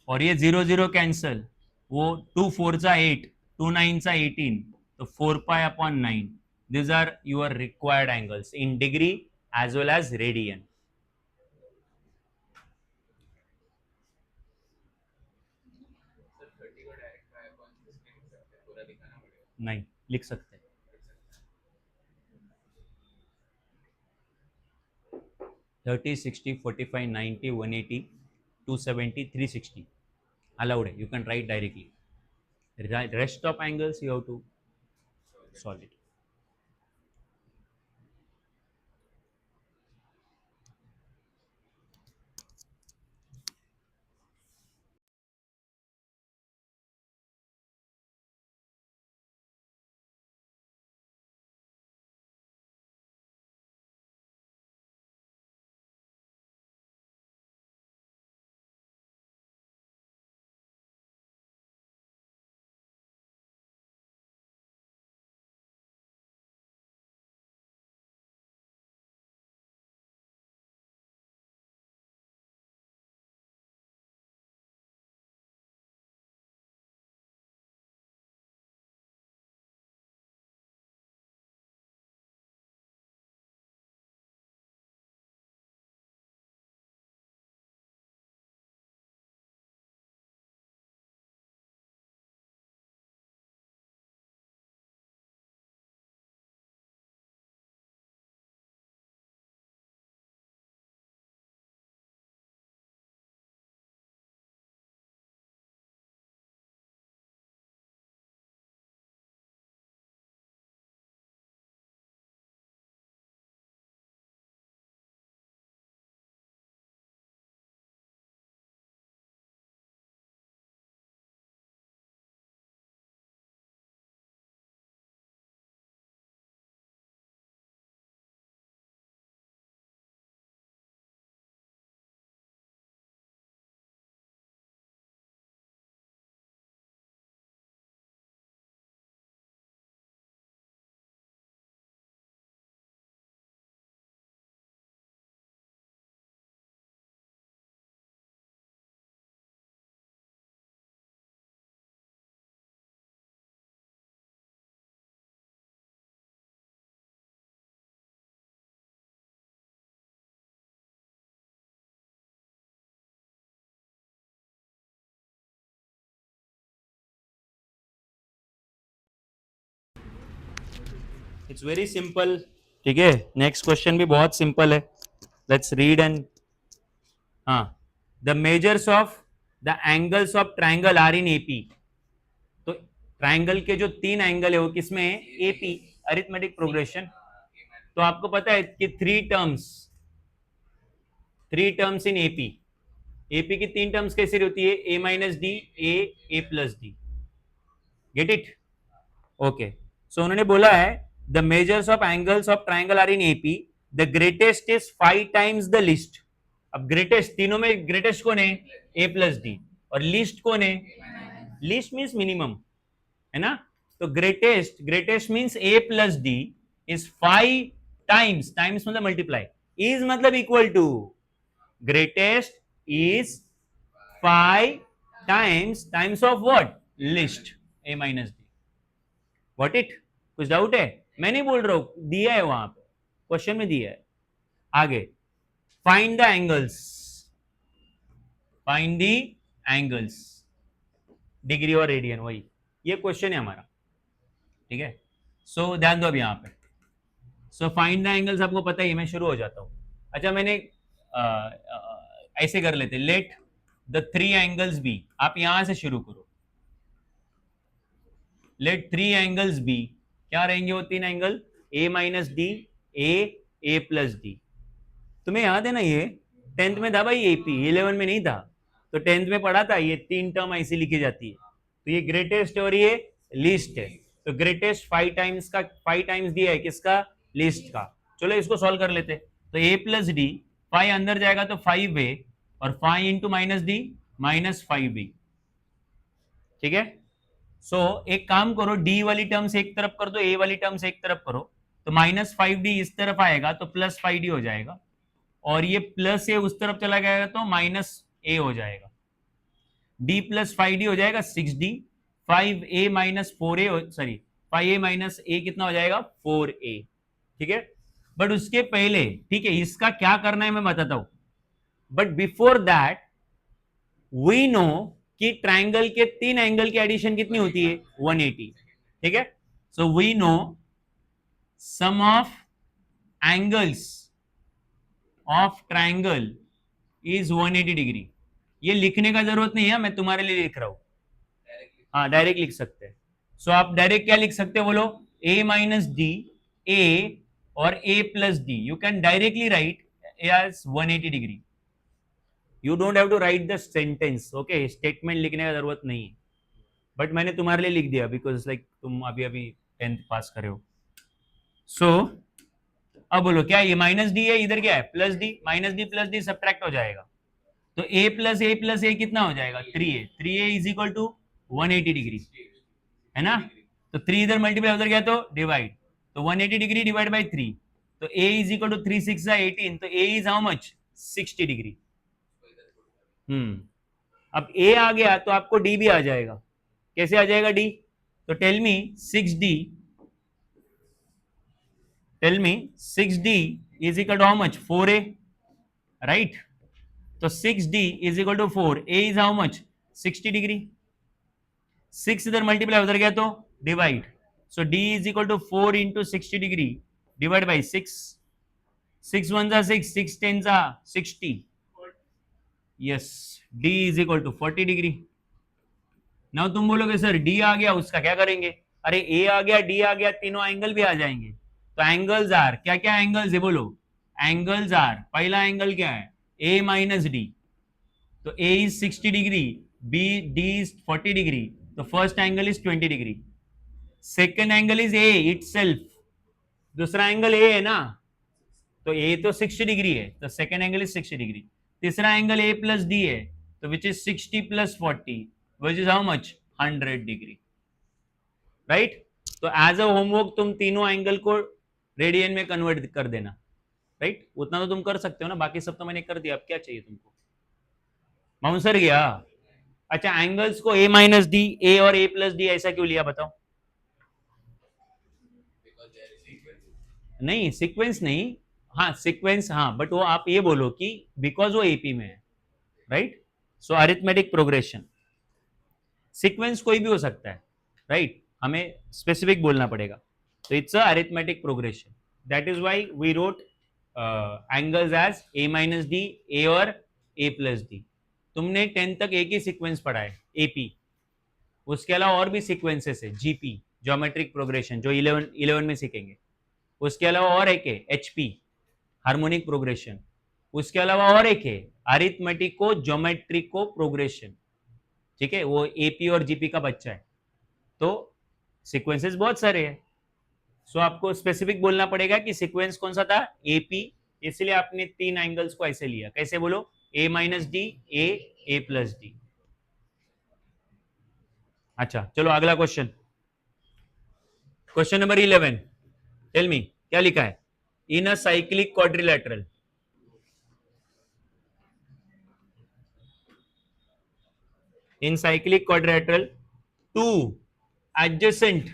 और ये 0 0 कैंसल, वो 2 4 सा 8, 2 9 सा 18, तो 4 pi upon 9। these are your required angles in degree as well as radian। Sir 30 को डायरेक्ट फाइव पॉइंट नहीं लिख सकते, पूरा दिखाना पड़ेगा। नहीं लिख सकते, 30 60 45 90 180 270 360 allowed है, you can write directly, rest of angles you have to solve it। It's very simple. ठीक है, नेक्स्ट क्वेश्चन भी बहुत सिंपल है। लेट्स रीड एंड हाँ, the measures of the angles of triangle are in AP. तो triangle के जो 3 angle है वो किसमें है? AP, arithmetic progression. तो आपको पता है कि three terms in AP, AP की 3 टर्म्स कैसी होती है? A minus d, a plus d. Get it? Okay, so उन्होंने बोला है the measures of angles of triangle are in AP, the greatest is 5 times the least. अब greatest, तीनों में ग्रेटेस्ट कौन है? A plus D. और लीस्ट कौन है? लीस्ट मीन्स मिनिमम, है ना? तो greatest means A plus D is 5 times, times मतलब मल्टीप्लाई, इज मतलब equal to, greatest is 5 times of what? Least, A minus D. What it? कुछ डाउट है? मैं नहीं बोल रहा हूं, दिया है वहां पे, क्वेश्चन में दिया है। आगे, find the angles, find the angles, degree और रेडियन, वही ये क्वेश्चन है हमारा। ठीक है, सो ध्यान दो अब यहां पे। सो फाइंड द एंगल्स आपको पता ही है, मैं शुरू हो जाता हूं। अच्छा, मैंने ऐसे कर लेते, लेट द 3 एंगल्स बी, आप यहां से शुरू करो। लेट 3 एंगल्स बी, क्या रहेंगे वो 3 angle? A minus d, a plus D. तुम्हें याद है ना, ये 10th में था भाई, एपी 11 में नहीं था, तो 10th में पढ़ा था, ये 3 टर्म ऐसी लिखी जाती है। तो ये ग्रेटेस्ट और ये लीस्ट है। तो ग्रेटेस्ट 5 टाइम्स का, 5 टाइम्स दिया है किसका? लीस्ट का। चलो इसको सॉल्व कर लेते। तो ए प्लस डी, 5 अंदर जाएगा तो 5a, और 5 into minus D, minus 5b। ठीक है, सो एक काम करो, डी वाली टर्म्स एक तरफ कर दो, ए वाली टर्म्स एक तरफ करो, तो माइनस 5d इस तरफ आएगा तो प्लस 5d हो जाएगा, और ये प्लस ए उस तरफ चला जाएगा तो माइनस ए हो जाएगा। d प्लस 5d हो जाएगा 6d, 5a minus 4a, sorry 5a minus a कितना हो जाएगा? 4a। ठीक है, बट उसके पहले, ठीक है, इसका क्या करना है मैं बताता हूं, but before that we know कि ट्राइंगल के 3 एंगल की एडिशन कितनी होती है? 180। ठीक है, so we know sum of angles of triangle is 180 degree. ये लिखने का जरूरत नहीं है, मैं तुम्हारे लिए लिख रहा हूं। हाँ, डायरेक्ट लिख सकते हैं। सो आप डायरेक्ट क्या लिख सकते हो बोलो? ए माइनस डी, ए और a plus d, you can directly write as 180 degree. You don't have to write the sentence, okay, statement लिखने का जरूरत नहीं है, बट मैंने तुम्हारे लिए लिख दिया बिकॉज लाइक तुम अभी अभी 10th पास करे हो। सो अब बोलो क्या ये माइनस डी है, इधर क्या है? Plus D, minus D plus D subtract हो जाएगा, तो ए प्लस ए कितना हो जाएगा? 3a, 3a is equal to 180 degree, है ना? तो 3 इधर मल्टीप्लाई उधर गया तो डिवाइड, तो 180 डिग्री डिवाइड बाई 3, तो a इज इक्वल टू 3 6 18, तो a is how much? 60 degree. अब a आ गया तो आपको d भी आ जाएगा। कैसे आ जाएगा d? तो tell me 6d is equal to how much? 4a, right? तो 6d is equal to 4, a is how much? 60 degree. 6 इधर मल्टीप्लाई उधर गया तो divide, so d is equal to 4 into 60 degree divide by 6, 6 1 जा 6, 6 10 जा 60, yes, d is equal to 40 degree. Now तुम बोलोगे sir d आ गया, उसका क्या करेंगे? अरे a आ गया, d आ गया, तीनों एंगल भी आ जाएंगे। तो एंगल्स आर, क्या क्या एंगल्स है बोलो? एंगल्स आर, पहला एंगल क्या है? a माइनस डी, तो a is 60 degree, b d is 40 degree, तो first angle is 20 degree. Second angle is a itself, दूसरा एंगल a है ना, तो a तो 60 डिग्री है, तो सेकेंड एंगल इज 60 डिग्री। तीसरा एंगल a प्लस डी है, तो which is 60 plus 40, which is how much? 100 degree, right? तो एज अ होमवर्क तुम तीनों एंगल को रेडियन में कन्वर्ट कर देना, राइट? उतना तो तुम कर सकते हो ना, बाकी सब तो मैंने कर दिया, अब क्या चाहिए तुमको? माउंसर गया। अच्छा, एंगल्स को a माइनस डी, a और a प्लस डी ऐसा क्यों लिया बताओ? नहीं, सीक्वेंस नहीं, हाँ सीक्वेंस, हाँ, बट वो आप ये बोलो कि बिकॉज वो एपी में है, राइट? सो अरिथमेटिक प्रोग्रेशन, सीक्वेंस कोई भी हो सकता है, राइट? हमें स्पेसिफिक बोलना पड़ेगा। So it's a arithmetic progression. That is why we wrote angles as a minus d, a और a plus d. तुमने 10 तक एक ही सीक्वेंस पढ़ा है AP, उसके अलावा और भी सीक्वेंसेस है GP, ज्योमेट्रिक प्रोग्रेशन, जो 11 में सीखेंगे. उसके अलावा और एक है HP, हार्मोनिक प्रोग्रेशन. उसके अलावा और एक है अरिथमेटिको ज्योमेट्रिको प्रोग्रेशन. ठीक है, वो AP और GP का बच्चा है. तो सीक्वेंसेस बहुत सारे हैं. सो आपको स्पेसिफिक बोलना पड़ेगा कि सीक्वेंस कौन सा था, AP. इसलिए आपने 3 एंगल्स को ऐसे लिया. कैसे बोलो, a minus d, a plus d. अच्छा चलो अगला question. Question number 11. Tell me, क्या लिखा है. In a cyclic quadrilateral, in cyclic quadrilateral, two adjacent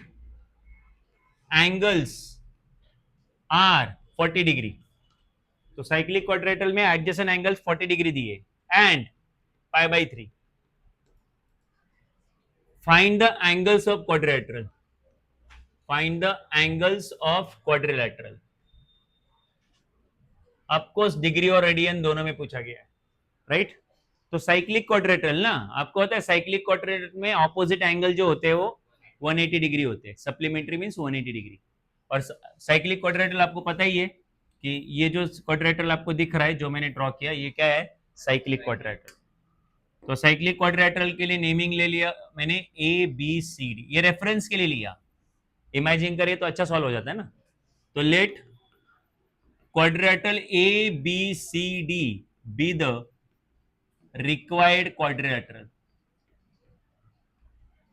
angles are 40 degree. तो साइक्लिक क्वाड्रिलेटरल में एडजेसेंट एंगल्स 40 डिग्री दिए and pi by 3. Find the angles of quadrilateral. Find the angles of quadrilateral. Of course degree और radian दोनों में पूछा गया है, right. तो साइक्लिक क्वाड्रिलेटरल ना, आपको होता है साइक्लिक क्वाड्रिलेटरल में ऑपोजिट एंगल जो होते हैं वो 180 डिग्री होते हैं. Supplementary means 180 degree. और साइक्लिक क्वाड्रिलेटरल आपको पता ही है कि ये जो क्वाड्रिलेटरल आपको दिख रहा है जो मैंने ड्रॉ किया, ये क्या है, साइक्लिक क्वाड्रिलेटरल. तो साइक्लिक क्वाड्रिलेटरल के लिए नेमिंग ले लिया मैंने ABCD. ये रेफरेंस के लिए लिया, इमेजिन करिए तो अच्छा सॉल्व हो जाता है ना. तो let quadrilateral ABCD be the required quadrilateral.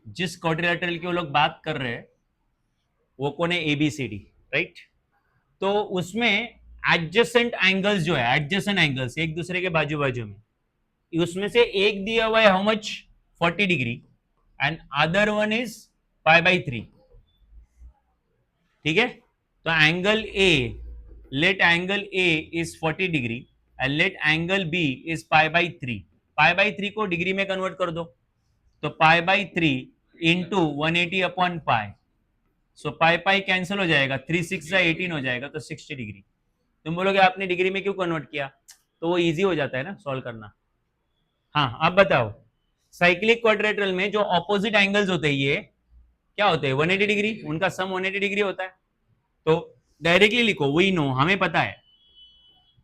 जिस क्वाड्रिलेटरल की वो लोग बात कर रहे हैं वो कौन है, ABCD, राइट. तो उसमें एडजेसेंट एंगल्स जो है, एडजेसेंट एंगल्स एक दूसरे के बाजू बाजू में, उसमें से एक दिया हुआ है how much, 40 degree, and other one is pi by 3. ठीक है. तो angle A, let angle A is 40 degree and let angle B is pi by 3. Pi by 3 को डिग्री में कन्वर्ट कर दो, तो पाई by 3 into 180 upon pi. So pi pi cancel हो जाएगा, 3 6 18 हो जाएगा, तो 60 डिग्री. तुम बोलोगे आपने डिग्री में क्यों कन्वर्ट किया, तो वो इजी हो जाता है ना सॉल्व करना. हाँ अब बताओ, साइक्लिक क्वाड्रिलेटरल में जो ऑपोजिट एंगल्स होते हैं ये क्या होते हैं, 180 डिग्री. उनका सम 180 डिग्री होता है. तो डायरेक्टली लिखो, वी नो, हमें पता है.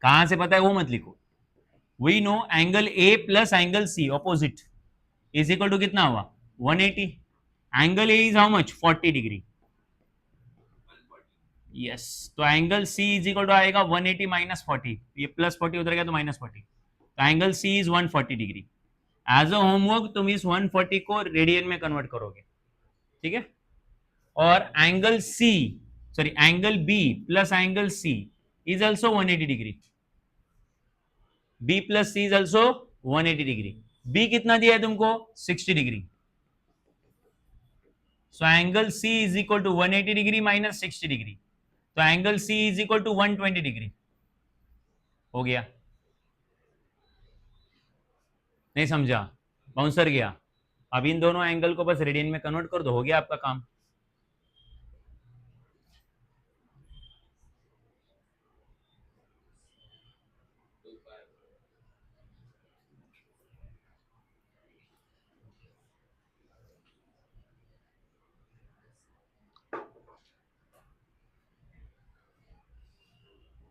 कहां से पता है वो मत लिखो. We know angle A plus angle C opposite is equal to कितना हुआ, 180. Angle A is how much, 40 degree. Yes. तो angle C is equal to आएगा 180 माइनस 40. ये प्लस 40 उधर गया तो माइनस 40. तो angle C is 140 degree. As a homework तुम इस 140 को रेडियन में कन्वर्ट करोगे. ठीक है. और angle C, sorry angle B plus angle C is also 180 degree. B plus C is also 180 degree. B कितना दिया है तुमको, 60 degree. So angle C is equal to 180 degree minus 60 degree. तो angle C is equal to 120 degree. हो गया, नहीं समझा, bouncer गया. अब इन दोनों एंगल को बस रेडियन में कन्वर्ट कर दो, हो गया आपका काम.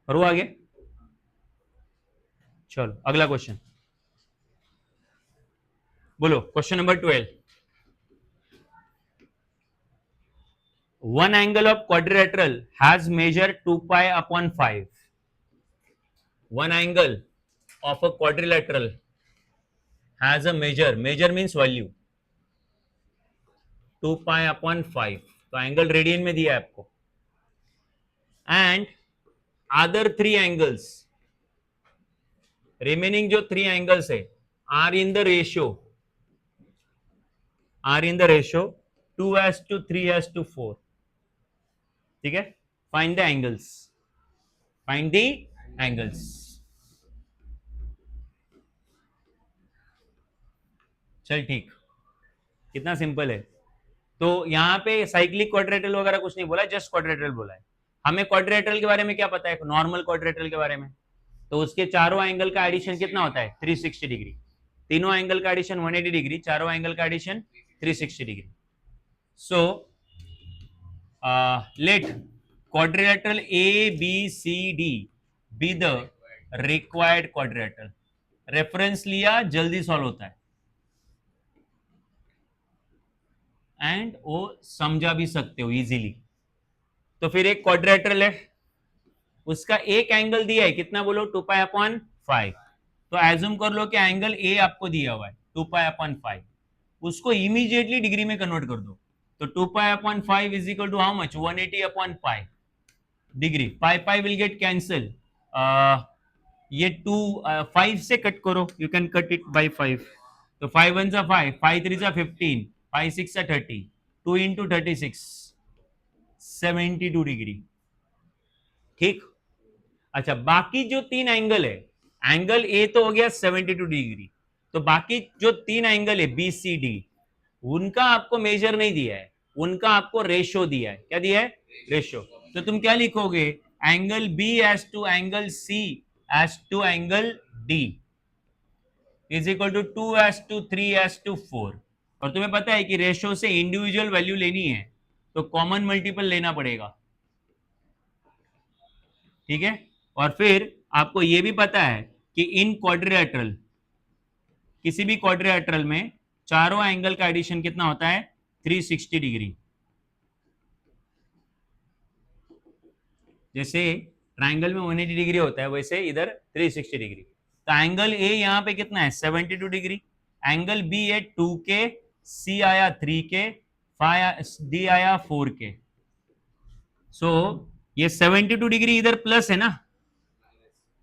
और वो आगे. चलो अगला क्वेश्चन बोलो. Question number 12. One angle of quadrilateral has measure 2 pi upon 5. One angle of a quadrilateral has a measure, measure means value, 2 pi upon 5. तो एंगल रेडियन में दिया है आपको. एंड अदर 3 एंगल्स, रिमेनिंग जो 3 एंगल्स है, are in the ratio, are in the ratio 2:3:4. ठीक है. Find the angles, find the angles. चल ठीक, कितना सिंपल है. तो यहाँ पे साइक्लिक क्वाड्रेटल वगैरह कुछ नहीं बोला, जस्ट क्वाड्रेटल बोला है। हमें क्वाड्रेटल के बारे में क्या पता है, नॉर्मल क्वाड्रेटल के बारे में, तो उसके चारों एंगल का एडिशन कितना होता है 360 डिग्री, तीनों एंगल का एडिशन 180 डिग्री, चारों एंगल का addition 360 degree. So let quadrilateral ABCD be the required quadrilateral. Reference लिया, जल्दी सॉल्व होता है एंड वो समझा भी सकते हो इजीली। तो फिर एक क्वाड्रिलेटरल है, उसका एक एंगल दिया है, कितना बोलो 2π/5। तो एज्यूम कर लो कि एंगल ए आपको दिया हुआ है 2π/5, उसको इमीडिएटली डिग्री में कन्वर्ट कर दो। तो 2π/5 is equal to how much 180/π degree. Pi pi will get cancel, ये 5 से कट करो, you can cut it by 5। तो 5 1 जा 5, 5 3 जा 15, 5 6 जा 30, 2 into 36 72 डिग्री। ठीक, अच्छा बाकी जो तीन एंगल है, एंगल ए तो हो गया 72 डिग्री, तो बाकी जो तीन एंगल है बी सी डी, उनका आपको मेजर नहीं दिया है, उनका आपको रेशो दिया है। क्या दिया है, रेशो। तो तुम क्या लिखोगे, angle B as to angle C as to angle D is equal to 2 as to 3 as to 4। और तुम्हें पता है कि रेशो से इंडिविजुअल वैल्यू लेनी है तो कॉमन मल्टीपल लेना पड़ेगा, ठीक है। और फिर आपको यह भी पता है कि इन क्वाड्रिलेटरल, किसी भी क्वाड्रिलेटरल में चारों एंगल का एडिशन कितना होता है 360 डिग्री। जैसे ट्रायंगल में 180 डिग्री होता है, वैसे इधर 360 डिग्री। तो एंगल ए यहां पे कितना है 72 डिग्री, एंगल बी है 2K, सी आया 3K, डी आया 4K। सो ये 72 डिग्री इधर प्लस है ना,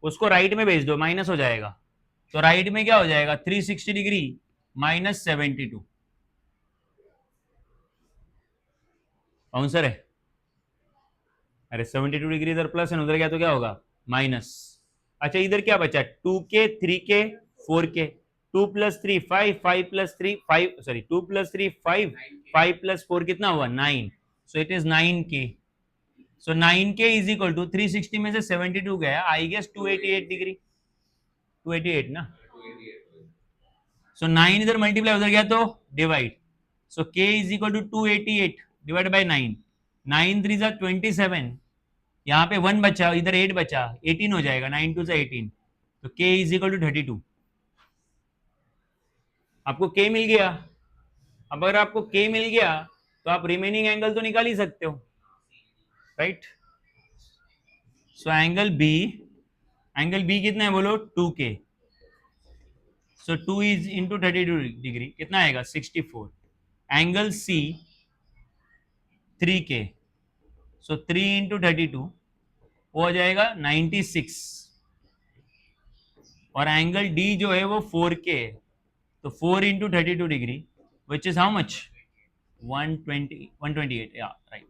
उसको राइट में भेज दो, माइनस हो जाएगा। तो राइट में क्या हो जाएगा 360 डिग्री माइनस 72, आंसर है। अरे 72 डिग्री इधर प्लस है, उधर क्या तो क्या होगा माइनस। अच्छा इधर क्या बचा 2K 3K 4K, 2 + 3 5, 5 + 3 5, सॉरी 2 + 3 5, 5 + 4 कितना हुआ 9, so it is 9K। So 9K is equal to 360 में से 72 गया, आई गेस 288 डिग्री, 288 ना। सो 9 इधर मल्टीप्लाई उधर गया तो divide, so K is equal to 288 divide by 9, 9 3 जा 27, यहाँ पे 1 बचा, इधर 8 बचा, 18 हो जाएगा, 9 2 जा 18, तो K इज इक्वल टू 32। आपको K मिल गया। अब अगर आपको K मिल गया तो आप रिमेनिंग एंगल तो निकाल ही सकते हो, राइट। सो एंगल बी कितना है बोलो 2K, so 2 is into 32 degree कितना आएगा 64। एंगल सी 3K, सो 3 इंटू 32 वो हो जाएगा 96, और एंगल डी जो है वो 4K है, तो 4 into 32 degree which is how much 128, या right.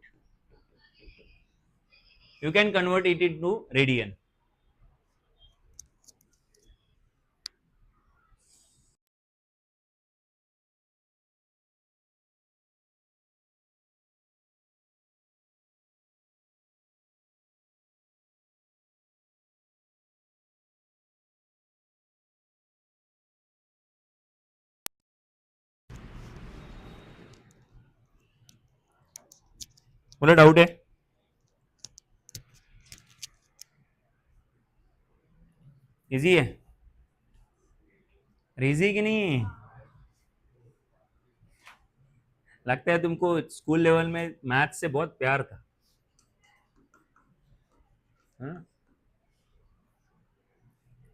You can convert it into radian. बोला डाउट है, इजी है, इजी कि नहीं लगता है तुमको स्कूल लेवल में मैथ से बहुत प्यार था, हाँ?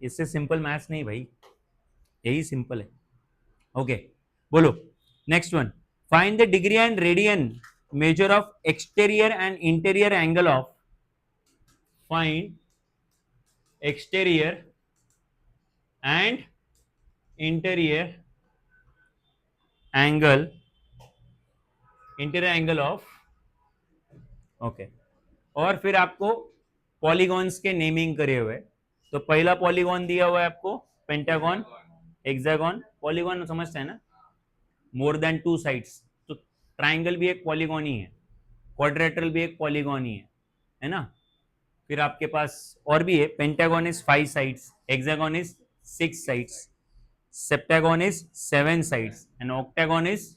इससे सिंपल मैथ्स नहीं भाई, यही सिंपल है। ओके बोलो next one, find the degree and radian measure of exterior and interior angle of, find exterior and interior angle of, okay. और फिर आपको पॉलीगॉन्स के नेमिंग करे हुए, तो पहला पॉलीगॉन दिया हुआ है आपको पेंटागन, हेक्सागन, पॉलीगॉन समझते हैं ना, मोर देन 2 साइड्स, तो ट्राइंगल भी एक पॉलीगॉन ही है, क्वाड्रेटरल भी एक पॉलीगॉन ही है ना। फिर आपके पास और भी है, pentagon is 5 sides, hexagon is 6 sides, septagon is 7 sides and octagon is,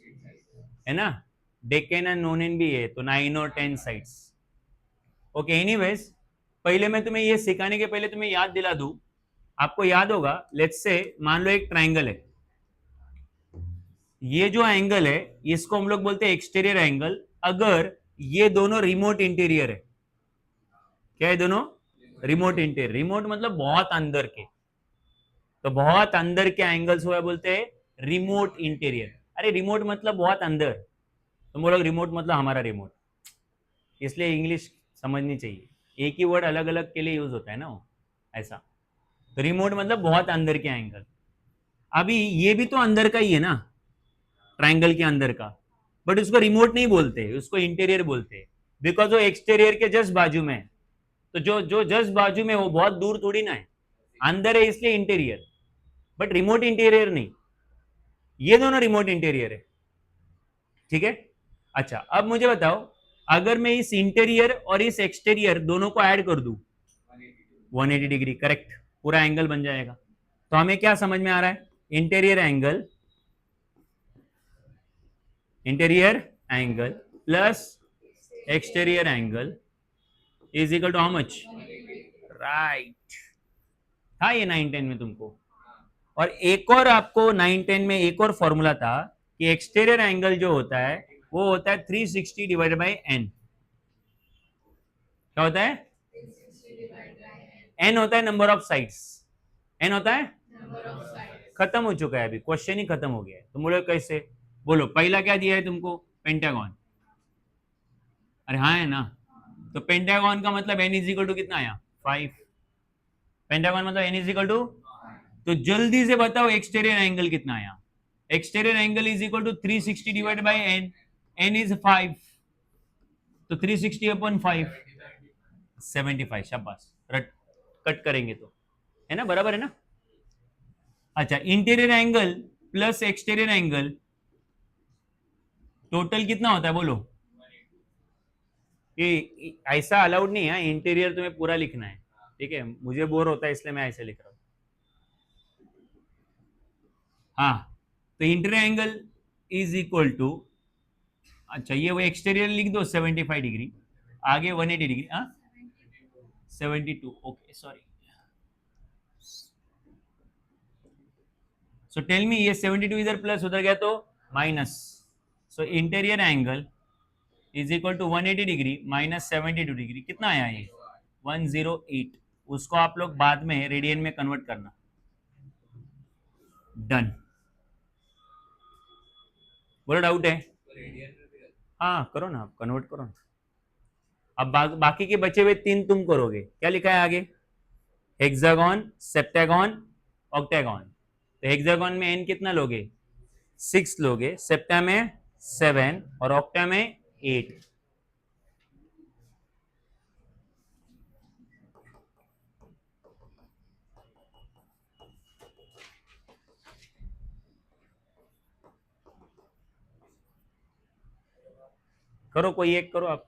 है ना, डेकेन एंड नोनेन भी है तो 9 और 10 साइड्स। ओके, एनीवेज पहले मैं तुम्हें ये सिखाने के पहले तुम्हें याद दिला दूं, आपको याद होगा, लेट्स से मान लो एक ट्राइंगल है, ये जो एंगल है इसको हम लोग बोलते हैं एक्सटीरियर एंगल, अगर ये दोनों रिमोट इंटीरियर है, क्या है दोनों, रिमोट इंटीरियर, रिमोट मतलब बहुत अंदर के, तो बहुत अंदर के एंगल्स हुआ बोलते हैं रिमोट इंटीरियर। अरे रिमोट मतलब बहुत अंदर, तुम बोलोगे रिमोट मतलब हमारा रिमोट, इसलिए इंग्लिश समझनी चाहिए, एक ही वर्ड अलग अलग के लिए यूज होता है ना वो, ऐसा। तो रिमोट मतलब बहुत अंदर के एंगल, अभी ये भी तो अंदर का ही है ना, ट्राइंगल के अंदर का, बट उसको रिमोट नहीं बोलते, उसको इंटीरियर बोलते हैं, बिकॉज वो एक्सटीरियर के जस्ट बाजू में है। तो जो जो जस्ट बाजू में वो बहुत दूर थोड़ी ना है, अंदर है इसलिए इंटीरियर, बट रिमोट इंटीरियर नहीं, ये दोनों रिमोट इंटीरियर है, ठीक है। अच्छा अब मुझे बताओ, अगर मैं इस इंटीरियर और इस एक्सटीरियर दोनों को ऐड कर दूं 180 डिग्री, करेक्ट, पूरा एंगल बन जाएगा। तो हमें क्या समझ में आ रहा है, interior angle, interior angle plus exterior angle is equal to how much, right, था ये 9-10 में तुमको। और एक और आपको 9-10 में एक और फॉर्मूला था कि एक्सटीरियर एंगल जो होता है वो होता है 360 डिवाइडेड बाई एन, क्या होता है, एन होता है नंबर ऑफ साइड्स, एन होता है, खत्म हो चुका है, अभी क्वेश्चन ही खत्म हो गया है। तुम बोलो कैसे, बोलो पहला क्या दिया है तुमको, पेंटागन, अरे हाँ है ना, तो पेंटागन का मतलब एन इज इक्वल टू कितना आया, 5, पेंटागन मतलब एन इज इक्वल टू, तो जल्दी से बताओ एक्सटीरियर एंगल कितना आया, exterior angle is equal to 360 divide by N, N is 5, तो 360 अपॉन 5, 75, शाबाश, रट, कट करेंगे तो, है ना, बराबर है ना। अच्छा interior angle plus exterior angle total कितना होता है बोलो, ये ऐसा अलाउड नहीं है, इंटीरियर तुम्हें पूरा लिखना है, ठीक है, मुझे बोर होता है इसलिए मैं ऐसे लिख रहा हूं। हाँ, तो interior angle is equal to, अच्छा ये वो एक्सटीरियर लिख दो 75 डिग्री, आगे 180 डिग्री, हाँ 72, okay sorry, so tell me ये 72 इधर प्लस उधर गया तो minus, so interior angle is equal to 180 degree minus 72 degree, कितना आया ये 108, उसको आप लोग बाद में रेडियन में कन्वर्ट करना, डन, बोलो डाउट है, हाँ करो ना, आप कन्वर्ट करो ना। अब बाकी के बचे हुए 3 तुम करोगे, क्या लिखा है आगे, हेक्सागन, सेप्टागन, ऑक्टागन, तो हेक्सागन में एन कितना लोगे, 6 लोगे, सेप्टा में 7 और ऑक्टा में 8। करो कोई एक करो आप।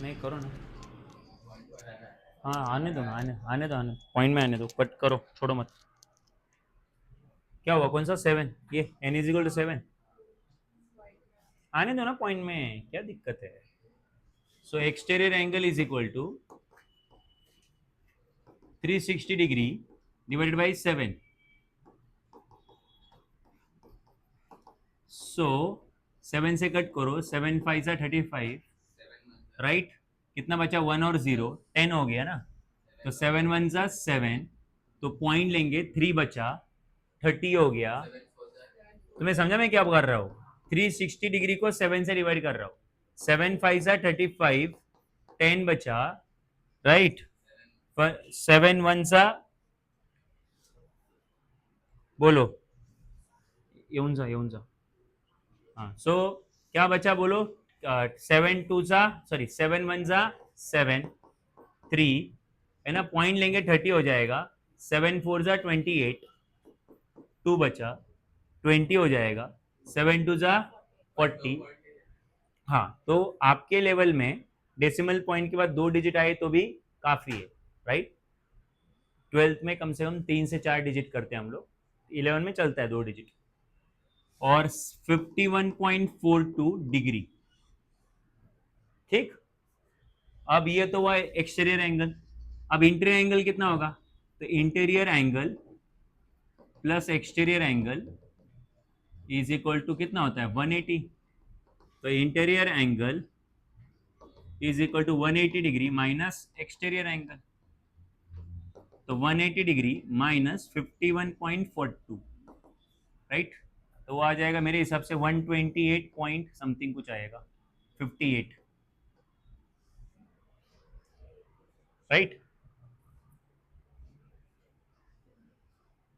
नहीं करो ना, हाँ आने दो ना, आने दो, आने पॉइंट में आने दो, कट करो, छोड़ो मत। क्या हुआ, कौन सा 7, ये n इज इक्वल टू 7, आने दो ना पॉइंट में, क्या दिक्कत है। So exterior angle is equal to 360 degree divided by 7। So 7 से कट करो, 7 5 सा 35, राइट। कितना बचा, 1 और 0, 10 हो गया ना। तो 7 1 सा 7, तो पॉइंट लेंगे, 3 बचा, 30 हो गया। तुम्हें समझा मैं क्या कर रहा हूँ, 360 डिग्री को 7 से डिवाइड कर रहा हूँ। 7 5 सा 35, 10 बचा, राइट। 7 1 सा, बोलो, येऊन जा, हाँ। सो क्या बचा बोलो, 7 2 सा, सॉरी 7 1 सा 7, 3 है ना, पॉइंट लेंगे 30 हो जाएगा। 7 4 सा 28, 2 बचा, 20 हो जाएगा। 7 2 सा 40। हाँ, तो आपके लेवल में डेसिमल पॉइंट के बाद 2 डिजिट आए तो भी काफी है, राइट। 12th में कम से कम 3 से 4 डिजिट करते हैं हम लोग, 11 में चलता है 2 डिजिट। और 51.42 डिग्री, ठीक। अब ये तो हुआ एक्सटीरियर एंगल, अब इंटीरियर एंगल कितना होगा, तो interior angle plus exterior angle is equal to कितना होता है, 180। तो interior angle is equal to 180 degree minus exterior angle, तो 180 डिग्री माइनस 51.42, राइट। तो वो आ जाएगा मेरे हिसाब से 128 पॉइंट समथिंग कुछ आएगा, 58, राइट।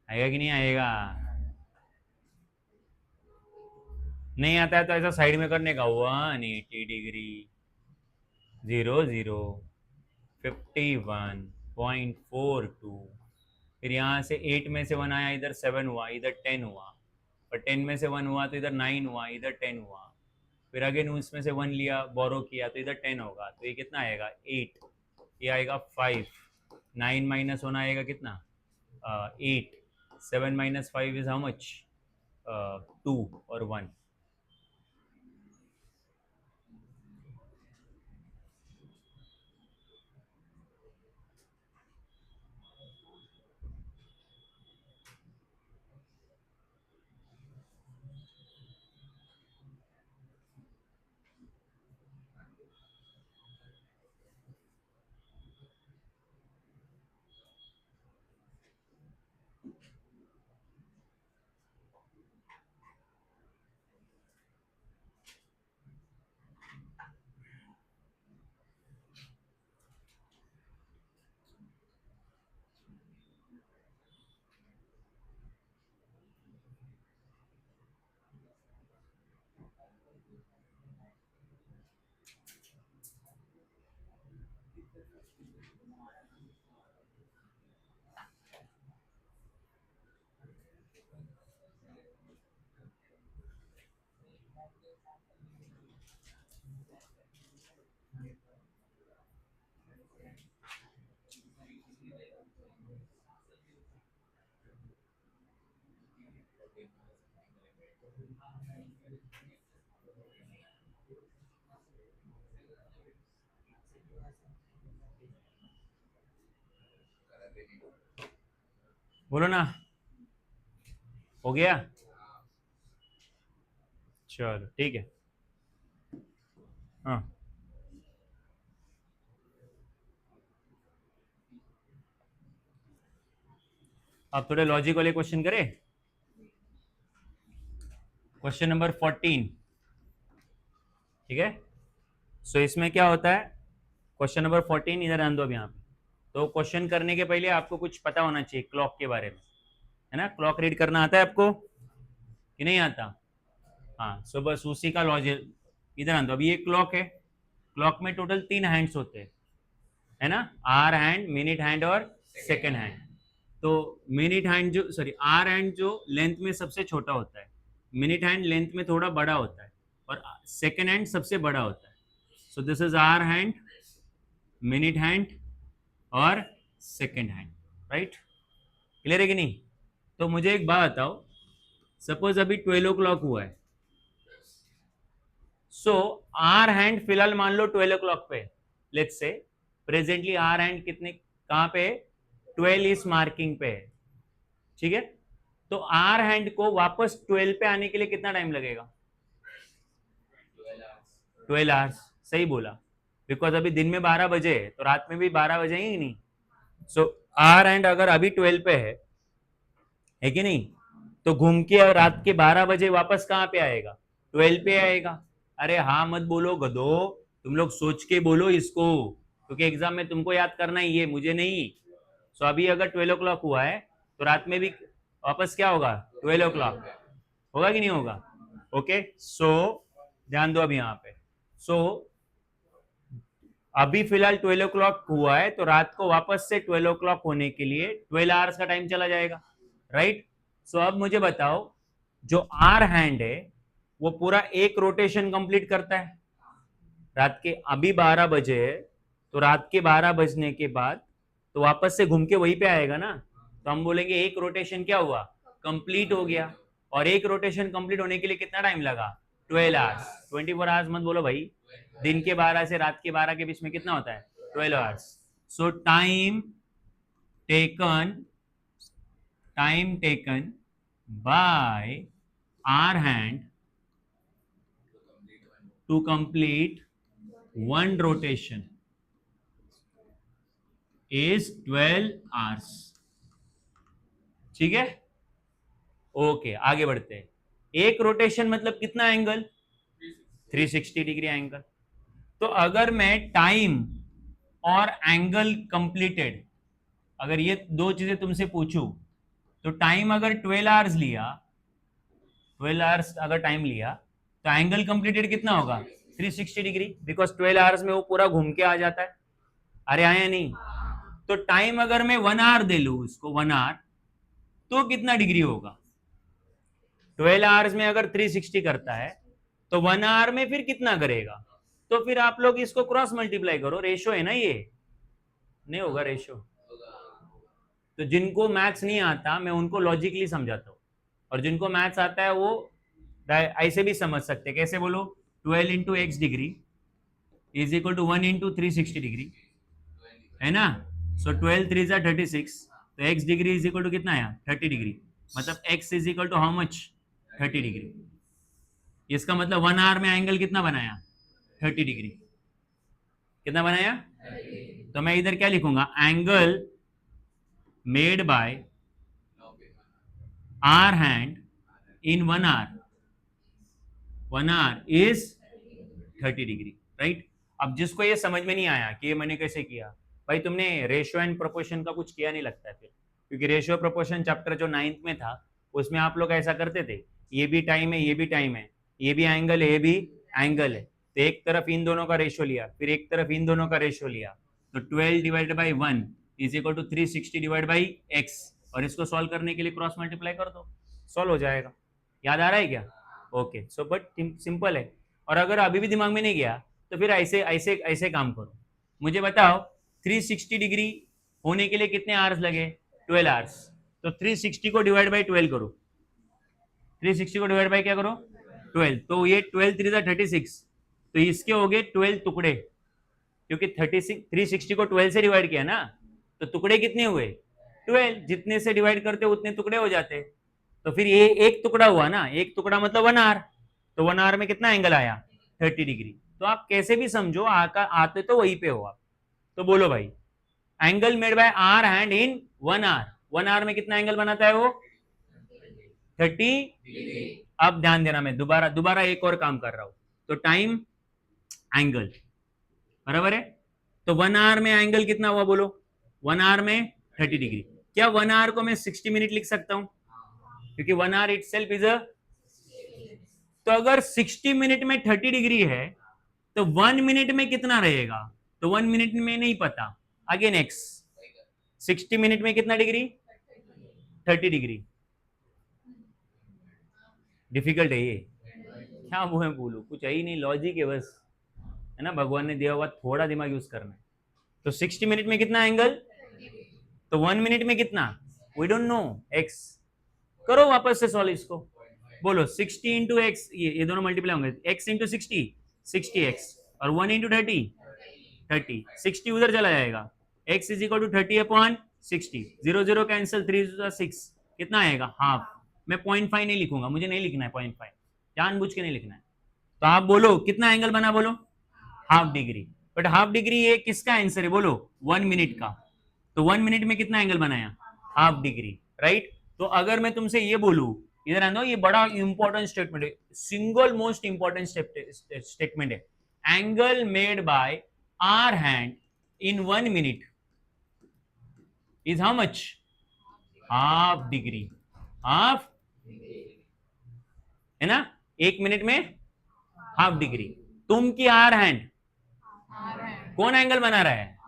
आएगा कि नहीं आएगा, नहीं आता है तो ऐसा साइड में करने का, 180 डिग्री 0 0 51.42। फिर यहाँ से 8 में से 1 आया, इधर 7 हुआ, इधर 10 हुआ, और 10 में से 1 हुआ तो इधर 9 हुआ, इधर 10 हुआ। फिर अगेन उसमें से 1 लिया, बोरो किया, तो इधर 10 होगा, तो ये कितना आएगा 8, ये आएगा 5, 9 माइनस 1 आएगा कितना 8, 7 माइनस 5 इज हाउ मच 2 और 1। बोलो ना, हो गया, चलो ठीक है। हाँ, अब थोड़े लॉजिक वाले क्वेश्चन करें। क्वेश्चन नंबर 14, ठीक है। सो इसमें क्या होता है, क्वेश्चन नंबर 14 इधर आन दो अब यहाँ पे। तो क्वेश्चन करने के पहले आपको कुछ पता होना चाहिए क्लॉक के बारे में, है ना। क्लॉक रीड करना आता है आपको कि नहीं आता, हाँ। सो बस उसी का लॉजिक इधर आन दो। अभी ये क्लॉक है, क्लॉक में टोटल 3 हैंड्स होते हैं, है ना, आर हैंड, मिनट हैंड और सेकेंड हैंड। तो मिनट हैंड जो, सॉरी आर हैंड जो लेंथ में सबसे छोटा होता है, मिनट हैंड लेंथ में थोड़ा बड़ा होता है, और सेकेंड हैंड सबसे बड़ा होता है। So this is hour hand, minute hand और सेकेंड हैंड, राइट? क्लियर है कि नहीं? तो मुझे एक बात बताओ, सपोज अभी 12 o'clock हुआ है, सो आर हैंड फिलहाल मान लो 12 o'clock पे, let's say presently are hand कितने कहां पे, 12 इस मार्किंग पे है, ठीक है? तो आर हैंड को वापस 12 पे आने के लिए कितना टाइम लगेगा? 12 आवर्स, सही बोला, बिकॉज अभी दिन में 12 बजे है तो रात में भी 12 बजे ही नहीं। सो आर हैंड अगर अभी 12 पे है कि नहीं, तो घूम के रात के 12 बजे वापस कहां पे आएगा? 12 पे आएगा। अरे हाँ मत बोलो गधो, तुम लोग सोच के बोलो इसको, क्योंकि एग्जाम में तुमको याद करना ही है, मुझे नहीं। सो अभी अगर 12 o'clock हुआ है तो रात में भी वापस क्या होगा? 12 o'clock होगा कि नहीं होगा? ओके, सो ध्यान दो अभी यहाँ पे। सो अभी फिलहाल 12 o'clock हुआ है तो रात को वापस से 12 o'clock होने के लिए 12 आवर्स का टाइम चला जाएगा, राइट? सो अब मुझे बताओ, जो आर हैंड है वो पूरा एक रोटेशन कंप्लीट करता है। रात के अभी 12 बजे है तो रात के 12 बजने के बाद तो वापस से घूम के वहीं पे आएगा ना, तो हम बोलेंगे एक रोटेशन क्या हुआ? कंप्लीट हो गया। और एक रोटेशन कंप्लीट होने के लिए कितना टाइम लगा? 12 आवर्स। 24 आवर्स मत बोलो भाई, दिन के 12 से रात के 12 के बीच में कितना होता है? 12 hours. So time taken by hour hand to complete one rotation is 12 hours, ठीक है? ओके, आगे बढ़ते हैं। एक रोटेशन मतलब कितना एंगल? 360 degree angle. तो अगर मैं टाइम और एंगल कंप्लीटेड, अगर ये दो चीजें तुमसे पूछूं, तो टाइम अगर 12 आवर्स लिया, 12 आवर्स अगर टाइम लिया, तो एंगल कंप्लीटेड कितना होगा? 360 डिग्री, बिकॉज 12 आवर्स में वो पूरा घूम के आ जाता है। अरे आया नहीं? तो टाइम अगर मैं 1 आवर दे लू उसको, 1 आवर, तो कितना डिग्री होगा? 12 आवर्स में अगर 360 करता है तो 1 आवर में फिर कितना करेगा? तो फिर आप लोग इसको क्रॉस मल्टीप्लाई करो, रेशो है ना ये, नहीं होगा रेशो? तो जिनको मैथ्स नहीं आता मैं उनको लॉजिकली समझाता हूं, और जिनको मैथ्स आता है वो ऐसे भी समझ सकते हैं। कैसे बोलो? 12 into X degree is equal to 1 into 360 degree, है ना? सो 12 3 जा 36, तो x degree is equal to कितना आया? 30 डिग्री। मतलब x is equal to how much? 30 degree. इसका मतलब 1 आवर में एंगल कितना बनाया? 30 डिग्री। कितना बनाया? 30। तो मैं इधर क्या लिखूंगा? Angle made by hour hand in 1 hour, 1 hour is 30 degree, right? अब जिसको ये समझ में नहीं आया कि ये मैंने कैसे किया, भाई तुमने रेशियो एंड प्रोपोर्शन का कुछ किया नहीं लगता है फिर, क्योंकि रेशियो प्रोपोर्शन चैप्टर जो 9th में था उसमें आप लोग ऐसा करते थे, ये भी टाइम है, ये भी टाइम है, ये भी एंगल है, ये भी एंगल है, तो एक तरफ इन दोनों का रेशियो लिया, फिर एक तरफ इन दोनों का रेशियो लिया, तो 12 divided by 1 is equal to 360 divide by X, और इसको सॉल्व करने के लिए क्रॉस मल्टीप्लाई कर दो, सॉल्व हो जाएगा। याद आ रहा है क्या? ओके, सो बट सिंपल है। और अगर अभी भी दिमाग में नहीं गया तो फिर ऐसे ऐसे ऐसे काम करो, मुझे बताओ 360 डिग्री होने के लिए कितने आवर्स लगे? 12 आवर्स। तो 360 को डिवाइड बाई 12 करो, 360 को डिवाइड बाई क्या करो? 12। तो ये 12 3 36, तो इसके हो गए 12 टुकड़े, क्योंकि 36 360 को 12 से डिवाइड किया ना, तो टुकड़े कितने हुए? 12। जितने से डिवाइड करते उतने टुकड़े हो जाते, तो फिर ये एक टुकड़ा हुआ ना, एक टुकड़ा मतलब 1 आवर, तो 1 आवर में कितना एंगल आया? 30 डिग्री। तो आप कैसे भी समझो, आते तो वहीं पे हो आप। तो बोलो भाई, angle made by hour hand in 1 hour, 1 hour में कितना एंगल बनाता है वो? 30। अब ध्यान देना, मैं दोबारा दोबारा एक और काम कर रहा हूं, तो टाइम एंगल बराबर है, तो 1 आवर में एंगल कितना हुआ बोलो? 1 आवर में 30 डिग्री। क्या 1 आवर को मैं 60 मिनट लिख सकता हूं? क्योंकि 1 आवर इटसेल्फ इज अ, तो अगर 60 मिनट में 30 डिग्री है तो 1 मिनट में कितना रहेगा? तो 1 मिनट में नहीं पता, अगेन एक्स, 60 मिनट में कितना डिग्री? 30 डिग्री। डिफिकल्ट है ये, क्या बोलूं, कुछ है ही नहीं, लॉजिक है बस, है ना? भगवान ने दिया हुआ थोड़ा दिमाग यूज करना है। तो 60 मिनट में कितना एंगल, तो 1 मिनट में कितना, वी डोंट नो एक्स। करो वापस से सॉल्व इसको, बोलो 60 इंटू एक्स, ये दोनों मल्टीप्लाई होंगे, एक्स इंटू 60, 60x, और 1 इंटू 30, 30, 60 उधर चला जाएगा, x is equal to 30 upon 60, 0 0 cancel, 3 6, कितना आएगा हाफ। मैं 0.5 नहीं लिखूंगा, मुझे नहीं लिखना है 0.5, जानबूझ के नहीं लिखना है। तो आप बोलो कितना एंगल बना, बोलो half degree. But half degree ये किसका आंसर है, बोलो 1 मिनट का। तो 1 मिनट में कितना एंगल बनाया, हाफ डिग्री, राइट। तो अगर मैं तुमसे ये बोलूं, इधर आना, ये बड़ा इंपॉर्टेंट स्टेटमेंट है, सिंगल मोस्ट इंपॉर्टेंट स्टेटमेंट है, angle made by hour hand in 1 minute is how much, half degree, half, है ना, 1 मिनट में हाफ डिग्री। तुम की आवर हैंड, कौन एंगल बना रहा है,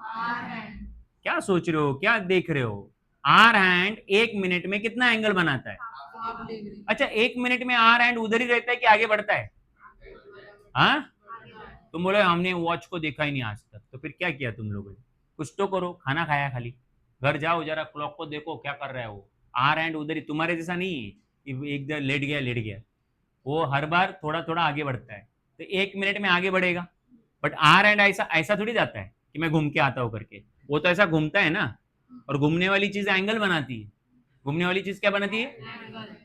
क्या सोच रहे हो, क्या देख रहे हो, आवर हैंड 1 मिनट में कितना एंगल बनाता है, अच्छा 1 मिनट में आवर हैंड उधर ही रहता है कि आगे बढ़ता है, हाँ, तुम बोले हमने वॉच को देखा ही नहीं आज तक, तो फिर क्या किया तुम लोगों ने, कुछ तो करो, खाना खाया खाली, घर जाओ जरा क्लॉक को देखो क्या कर रहा है वो, आवर हैंड उधर ही, तुम्हारे जैसा नहीं है एक दर लेट गया, वो हर बार थोड़ा थोड़ा आगे बढ़ता है, तो 1 मिनट में आगे बढ़ेगा। बट आवर हैंड ऐसा ऐसा थोड़ी जाता है कि मैं घूम के आता हूं करके, वो तो ऐसा घूमता है ना, और घूमने वाली चीज एंगल बनाती है, घूमने वाली चीज क्या बनाती है,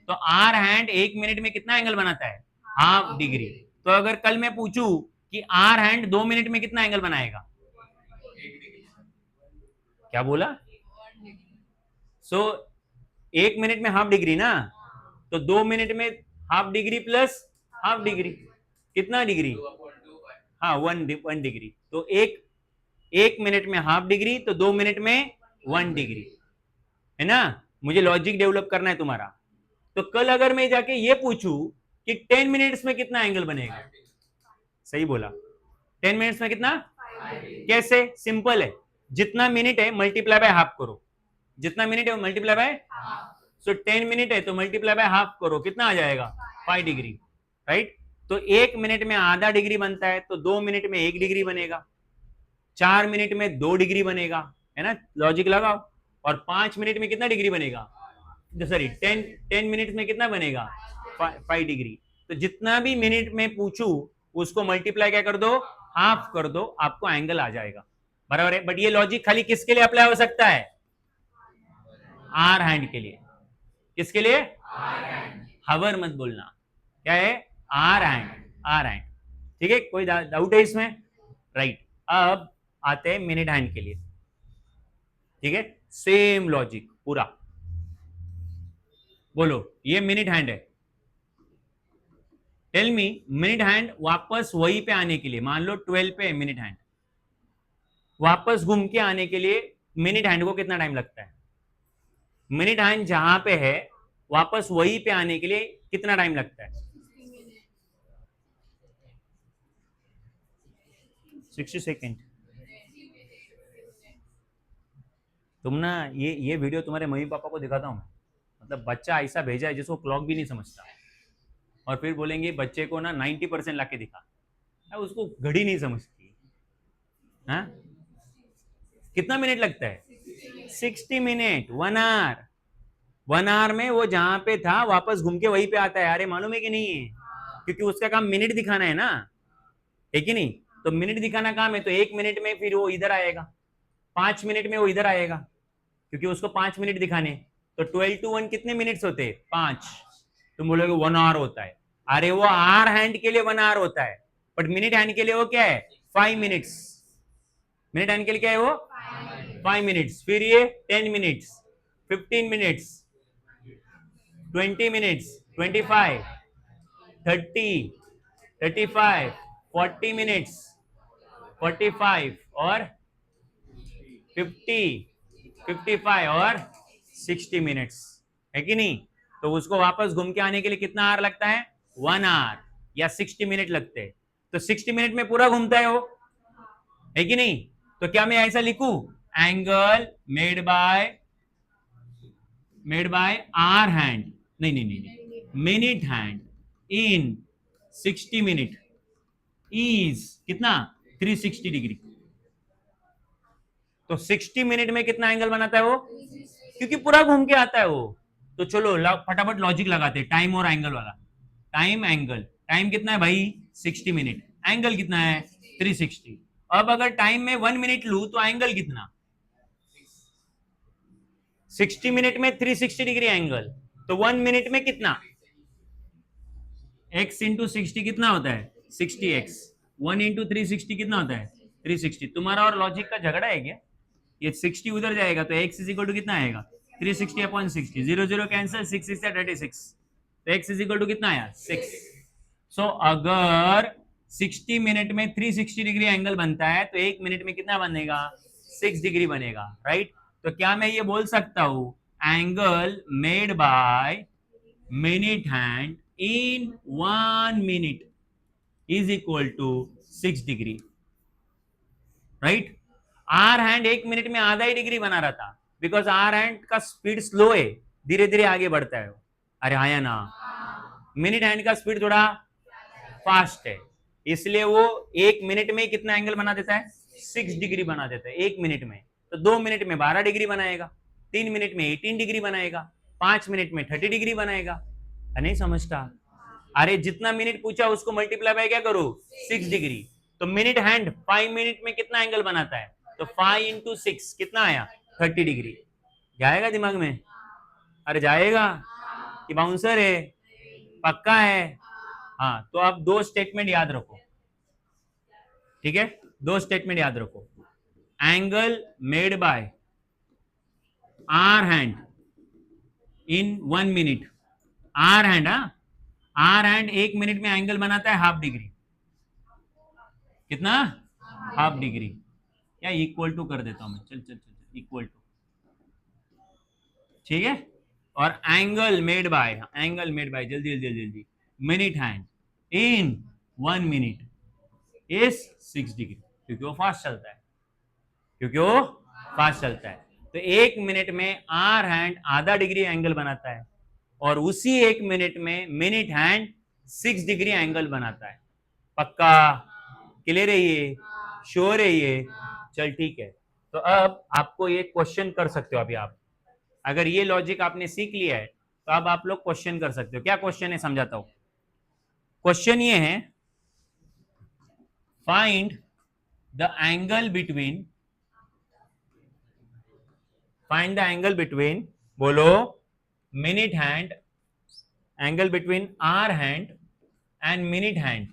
तो आवर हैंड 1 मिनट में कितना एंगल बनाता है, हाफ डिग्री। तो अगर कल मैं पूछूं कि आवर हैंड 2 मिनट में कितना एंगल बनाएगा, क्या बोला, सो 1 मिनट में हाफ डिग्री ना, तो 2 मिनट में half degree plus half degree, कितना डिग्री, हाँ 1 डिग्री, तो एक मिनट में हाफ डिग्री, तो 2 मिनट में 1 डिग्री, है ना। मुझे लॉजिक डेवलप करना है तुम्हारा। तो कल अगर मैं जाके ये पूछूं कि 10 मिनट्स में कितना एंगल बनेगा, सही बोला, 10 मिनट्स में कितना, कैसे, सिंपल है, जितना मिनट है मल्टीप्लाई बाय हाफ करो, जितना मिनट है मल्टीप्लाई बाय, सो 10 मिनट है तो मल्टीप्लाई बाय हाफ करो, कितना आ जाएगा 5 डिग्री, राइट। तो 1 मिनट में आधा डिग्री बनता है, तो 2 मिनट में 1 डिग्री बनेगा, 4 मिनट में 2 डिग्री बनेगा, है ना, लॉजिक लगाओ। और 5 मिनट में कितना डिग्री बनेगा, सॉरी 10 मिनट में कितना बनेगा, 5 डिग्री। तो जितना भी मिनट में पूछूं उसको मल्टीप्लाई क्या कर दो, हाफ कर दो, आपको एंगल आ जाएगा, बराबर है। बट ये लॉजिक खाली किसके लिए अप्लाई हो सकता है, आर हैंड के लिए, किसके लिए, हवर मत बोलना, क्या है, आर हैंड, आर हैंड, ठीक है, कोई डाउट है इसमें, राइट। अब आते हैं मिनट हैंड के लिए, ठीक है, सेम लॉजिक पूरा, बोलो ये मिनट हैंड है, टेल मी मिनट हैंड वापस वही पे आने के लिए, मान लो 12 पे है मिनट हैंड, वापस घूम के आने के लिए मिनट हैंड को कितना टाइम लगता है, मिनट हैंड जहां पे है वापस वही पे आने के लिए कितना टाइम लगता है, 60 सेकेंड। तुम ना ये वीडियो तुम्हारे मम्मी पापा को दिखाता हूं, मतलब बच्चा ऐसा भेजा है जिसको क्लॉक भी नहीं समझता, और फिर बोलेंगे बच्चे को ना 90% लाके दिखा, उसको घड़ी नहीं समझती, हाँ, कितना मिनट लगता है, 60 मिनट, 1 आवर, 1 आवर में वो जहां पे था वापस घूम के वहीं पे आता है, अरे मालूम है कि नहीं है, क्योंकि उसका काम मिनट दिखाना है ना, है कि नहीं, तो मिनट दिखाना काम है, तो 1 मिनट में फिर वो इधर आएगा, 5 मिनट में वो इधर आएगा, क्योंकि उसको 5 मिनट दिखाने, तो 12 to 1 कितने मिनट्स होते हैं, 5, तुम बोलोगे 1 आवर होता है, अरे वो आर हैंड के लिए 1 आवर होता है, बट मिनट हैंड के लिए वो क्या है, 5 मिनट्स, मिनट हैंड के लिए क्या है वो 5 मिनट्स, फिर ये 10 मिनट्स, 15 मिनट्स, 20 मिनट्स, 25, 30, 35, 40 मिनट्स, 45 और 50, 55 और 60 मिनट्स, है कि नहीं। तो उसको वापस घूम के आने के लिए कितना आवर लगता है, 1 आवर या 60 मिनट लगते हैं, तो 60 मिनट में पूरा घूमता है वो, है कि नहीं। तो क्या मैं ऐसा लिखूं, angle made by hour hand, नहीं नहीं नहीं, minute hand in 60 minute is कितना, 360 डिग्री, तो 60 मिनट में कितना एंगल बनाता है वो, क्योंकि पूरा घूम के आता है वो। तो चलो फटाफट लॉजिक लगाते हैं, टाइम और एंगल वाला। टाइम एंगल, टाइम कितना है भाई 60 मिनट, एंगल कितना है 360। अब अगर टाइम में 1 मिनट लू तो एंगल कितना, 60 मिनट में 360 डिग्री एंगल, तो 1 मिनट में कितना, x इंटू 60 कितना होता है 60x, 1 इंटू 360 कितना होता है 360। तुम्हारा और लॉजिक का झगड़ा है क्या, ये 60 उधर जाएगा तो x इज इक्वल टू कितना आएगा 360 अपॉन 60, 0 0 कैंसिल, 6 6 36, तो x इज इक्वल टू कितना आया 6। सो अगर 60 मिनट में 360 डिग्री एंगल बनता है तो 1 मिनट में कितना बनेगा 6 डिग्री बनेगा, राइट। तो क्या मैं ये बोल सकता हूं angle made by minute hand in 1 minute is equal to 6 degree, right. Hour hand 1 minute में आधा ही डिग्री बना रहा था, बिकॉज आर हैंड का स्पीड स्लो है, धीरे धीरे आगे बढ़ता है। अरे आया ना, मिनट हैंड का स्पीड थोड़ा फास्ट है, इसलिए वो 1 मिनट में कितना एंगल बना देता है 6 डिग्री बना देता है 1 मिनट में। तो 2 मिनट में 12 डिग्री बनाएगा, 3 मिनट में 18 डिग्री बनाएगा, 5 मिनट में 30 डिग्री बनाएगा। नहीं समझता, अरे जितना मिनट पूछा उसको मल्टीप्लाई बाय क्या करो 6 डिग्री। तो मिनट हैंड 5 मिनट में कितना एंगल बनाता है, तो 5 इंटू 6 कितना आया 30 डिग्री। जाएगा दिमाग में, अरे जाएगा कि बाउंसर है, पक्का है। हाँ, तो आप 2 स्टेटमेंट याद रखो, ठीक है, 2 स्टेटमेंट याद रखो। Angle made by hour hand in 1 minute, hour hand, hour hand 1 minute में एंगल बनाता है हाफ डिग्री, कितना हाफ डिग्री, या इक्वल टू कर देता हूं मैं, चल चल चल इक्वल टू, ठीक है। और एंगल मेड बाय जल्दी जल्दी जल्दी जल्दी minute hand in 1 minute is 6 degree, क्योंकि वो फास्ट चलता है, तो 1 मिनट में आर हैंड आधा डिग्री एंगल बनाता है, और उसी 1 मिनट में मिनट हैंड 6 डिग्री एंगल बनाता है। पक्का, क्लियर है ये, श्योर है ये, चल ठीक है। तो अब आपको ये क्वेश्चन कर सकते हो, अभी आप अगर ये लॉजिक आपने सीख लिया है तो अब आप लोग क्वेश्चन कर सकते हो। क्या क्वेश्चन है समझाता हूं। क्वेश्चन ये है, फाइंड द एंगल बिटवीन, बोलो minute hand, angle between hour hand and minute hand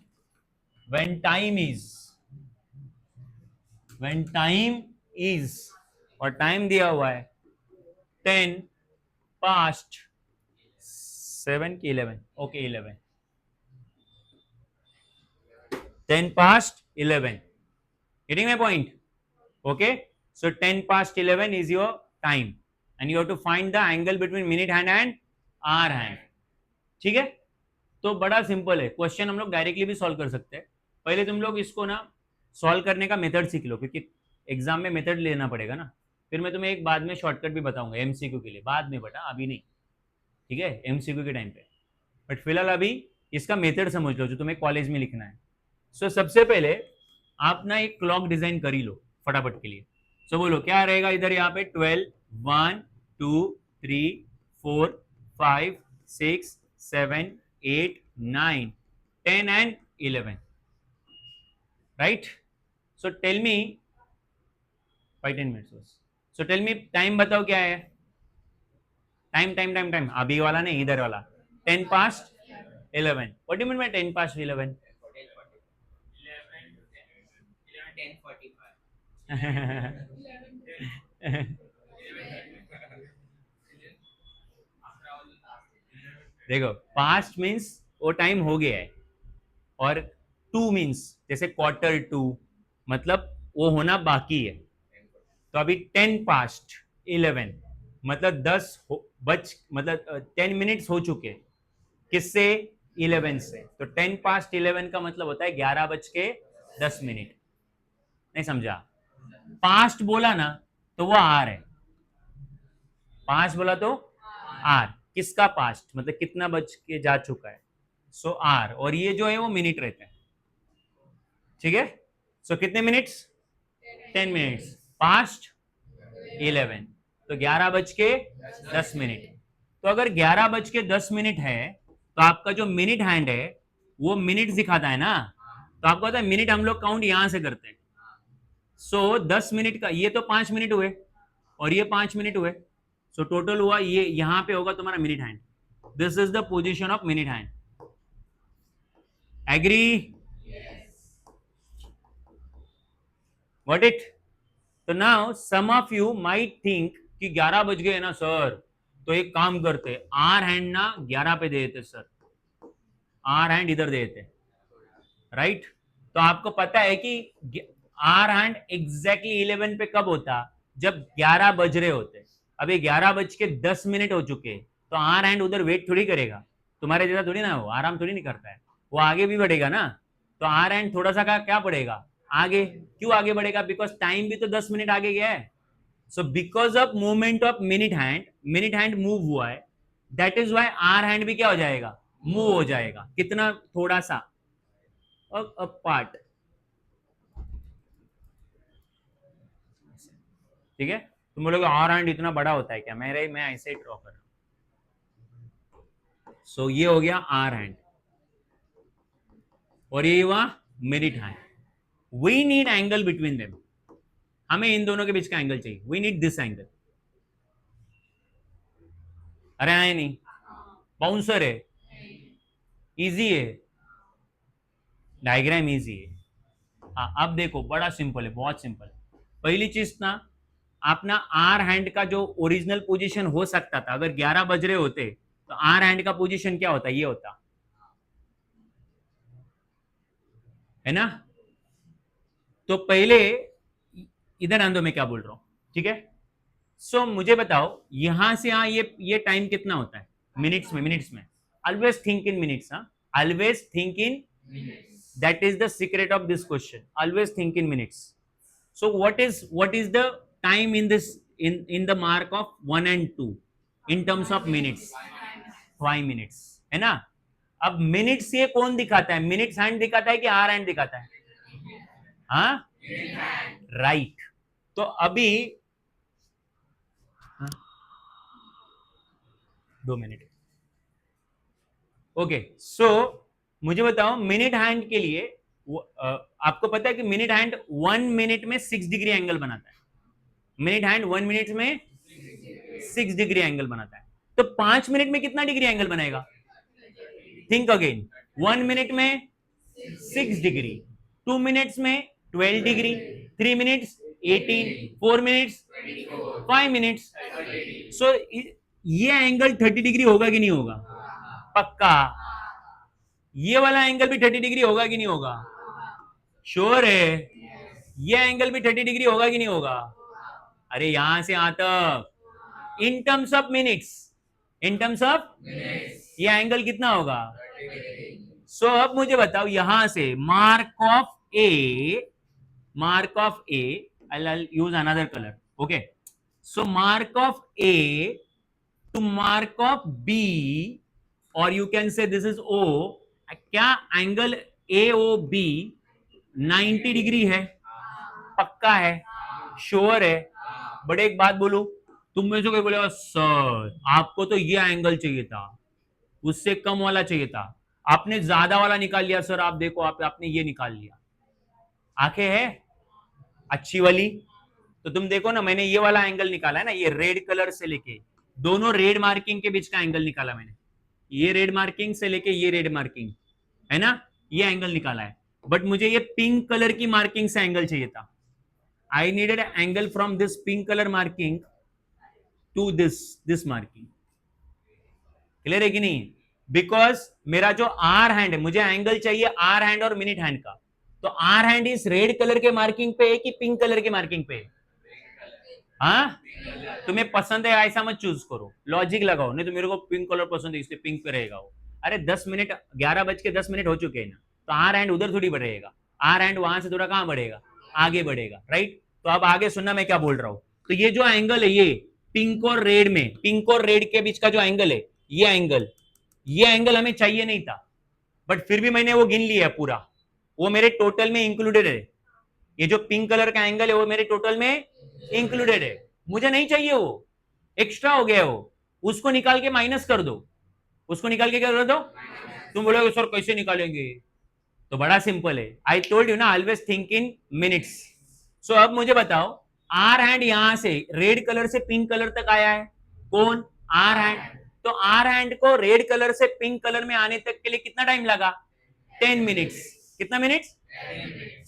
when time is, और टाइम दिया हुआ है 10 past 7 की 11, okay 11, 10 past 11, getting my point, okay, so 10 past 11 is your time and you have to find the angle between minute hand and hour hand, ठीक है। तो बड़ा simple है क्वेश्चन, हम लोग डायरेक्टली भी सॉल्व कर सकते हैं। पहले तुम लोग इसको ना सॉल्व करने का मेथड सीख लो, क्योंकि एग्जाम में मेथड लेना पड़ेगा ना। फिर मैं तुम्हें एक बाद में शॉर्टकट भी बताऊंगा एमसीक्यू के लिए, बाद में बेटा, अभी नहीं, ठीक है, एमसीक्यू के टाइम पे। बट फिलहाल अभी इसका मेथड समझ लो जो तुम्हें कॉलेज में लिखना है। सो सबसे पहले आप ना एक क्लॉक डिजाइन कर ही लो फटाफट के लिए। सो बोलो क्या रहेगा इधर, यहाँ पे 12, 1 2 3 4 5 6 7 8 9 10 and 11, right? So tell me, 5-10 minutes बस। So tell me टाइम बताओ क्या है, टाइम अभी वाला नहीं, इधर वाला 10 past 11। What do you mean by 10 past 11? 10:45 देखो पास्ट मीन्स वो टाइम हो गया है, और 2 मीन्स जैसे क्वार्टर 2, मतलब वो होना बाकी है। तो अभी 10 past 11 मतलब 10 मिनट्स हो चुके, किससे 11 से। तो 10 past 11 का मतलब होता है 11:10। नहीं समझा, पास्ट बोला ना तो वो आर है, पास्ट बोला तो आर, किसका पास्ट मतलब कितना बज के जा चुका है, सो आर, और ये जो है वो मिनट रहता है, ठीक है। सो कितने मिनट्स 10 मिनट्स, पास्ट 11, तो 11:10। तो अगर 11:10 है तो आपका जो मिनट हैंड है वो मिनट दिखाता है ना, तो आपको पता है मिनट हम लोग काउंट यहां से करते हैं। सो 10 मिनट का, ये तो 5 मिनट हुए और ये 5 मिनट हुए, सो टोटल हुआ ये यहां पे होगा तुम्हारा minute hand. This is the position of minute hand. Agree? What it? तो now some of you might think कि 11 बज गए ना सर, तो एक काम करते, आर हैंड ना 11 पे दे देते सर, आर हैंड इधर दे देते, राइट? तो आपको पता है कि आर हैंड एग्जैक्टली 11 पे कब होता? जब 11 बज रहे होते। अभी 11:10 हो चुके, तो आर हैंड उधर वेट थोड़ी करेगा, तुम्हारे जैसा थोड़ी ना, वो आराम थोड़ी नहीं करता है, वो आगे भी बढ़ेगा ना। तो आर हैंड थोड़ा सा का क्या पड़ेगा आगे। क्यों आगे बढ़ेगा? बिकॉज टाइम भी तो 10 मिनट आगे गया है। So because of movement of minute hand move हुआ है, that is why hour hand भी क्या हो जाएगा, मूव हो जाएगा। कितना? थोड़ा सा पार्ट, ठीक है? तुम बोलोगे आर हैंड इतना बड़ा होता है क्या? मैं ऐसे ही ड्रॉ कर रहा हूं। सो ये हो गया आर हैंड और ये हुआ minute hand. We need angle between them, हमें इन दोनों के बीच का एंगल चाहिए। We need this angle. अरे आए नहीं, बाउंसर है, इजी है, डायग्राम इजी है। हाँ अब देखो, बड़ा सिंपल है, बहुत सिंपल। पहली चीज ना, अपना आर हैंड का जो ओरिजिनल पोजीशन हो सकता था, अगर 11 बज रहे होते तो आर हैंड का पोजीशन क्या होता? ये होता है ना। तो पहले इधर आंदो, मैं क्या बोल रहा हूं, ठीक है? सो मुझे बताओ यहां से यहां ये टाइम कितना होता है? मिनट्स में, मिनट्स में। ऑलवेज थिंक इन मिनट्स, हाँ, always think in, that is the secret of this question, always think in minutes. So what is the time in this, in the mark of 1 and 2 in terms of minutes? 5 minutes, है ना। अब minutes ये कौन दिखाता है? Minutes hand दिखाता है कि आर हैंड दिखाता है? हाँ, राइट। तो अभी 2 मिनट, ओके। सो मुझे बताओ मिनट हैंड के लिए आपको पता है कि मिनट हैंड 1 मिनट में 6 डिग्री एंगल बनाता है। मिनट हैंड 1 मिनट में 6 डिग्री एंगल बनाता है। तो 5 मिनट में कितना डिग्री एंगल बनेगा? Think again. 1 मिनट में 6 डिग्री, 2 मिनट्स में 12 डिग्री, 3 मिनट्स 18, 4 मिनट्स 5 मिनट्स। सो ये एंगल 30 डिग्री होगा कि नहीं होगा? पक्का। ये वाला एंगल भी 30 डिग्री होगा कि नहीं होगा? श्योर है? ये एंगल भी 30 डिग्री होगा कि नहीं होगा? अरे यहां से यहां तक in terms of minutes, in terms of ये एंगल कितना होगा? सो अब मुझे बताओ यहां से mark of A, I use another colour, okay. So mark of A to mark of B, और you can say this is O. क्या angle A O B 90 degree है? पक्का है? श्योर है? बट एक बात बोलू, तुम में से कोई बोलेगा सर आपको तो ये एंगल चाहिए था, उससे कम वाला चाहिए था, आपने ज्यादा वाला निकाल लिया सर। आप देखो आपने ये निकाल लिया, आंखें है अच्छी वाली। तो तुम देखो ना, मैंने ये वाला एंगल निकाला है ना, ये रेड कलर से लेके दोनों रेड मार्किंग के बीच का एंगल निकाला मैंने। ये रेड मार्किंग से लेके ये रेड मार्किंग है ना, ये एंगल निकाला है। बट मुझे ये पिंक कलर की मार्किंग से एंगल चाहिए था। I needed an angle from this pink color marking to this marking. Clear है कि नहीं? बिकॉज मेरा जो आर हैंड है, मुझे एंगल चाहिए आर हैंड और मिनट हैंड का। तो आर हैंड इस रेड कलर के मार्किंग पे है कि पिंक कलर के मार्किंग पे है? हाँ, तुम्हें पसंद है ऐसा मत चूज करो, लॉजिक लगाओ। नहीं तो मेरे को पिंक कलर पसंद है इसलिए पिंक पे रहेगा वो। अरे 10 मिनट, 11:10 हो चुके हैं ना, तो आर हैंड उधर थोड़ी बढ़ेगा, आर हैंड वहां से थोड़ा कहां बढ़ेगा? आगे बढ़ेगा, राइट। तो अब आगे सुनना मैं क्या बोल रहा हूं। तो ये जो एंगल है, ये पिंक और रेड में, पिंक और रेड के बीच का जो एंगल है, ये एंगल हमें चाहिए नहीं था, बट फिर भी मैंने वो गिन लिया पूरा, वो मेरे टोटल में इंक्लूडेड है। ये जो पिंक कलर का एंगल है वो मेरे टोटल में इंक्लूडेड है। मुझे नहीं चाहिए, वो एक्स्ट्रा हो गया, वो उसको निकाल के माइनस कर दो, उसको निकाल के क्या कर दो। तुम बोलोगे सर कैसे निकालेंगे, तो बड़ा सिंपल है, आई टोल्ड यू ना, ऑलवेज थिंक इन मिनट्स। सो अब मुझे बताओ, आर हैंड यहां से रेड कलर से पिंक कलर तक आया है, कौन, आर हैंड। तो आर हैंड को रेड कलर से पिंक कलर में आने तक के लिए कितना टाइम लगा, 10 मिनट्स। कितना minutes.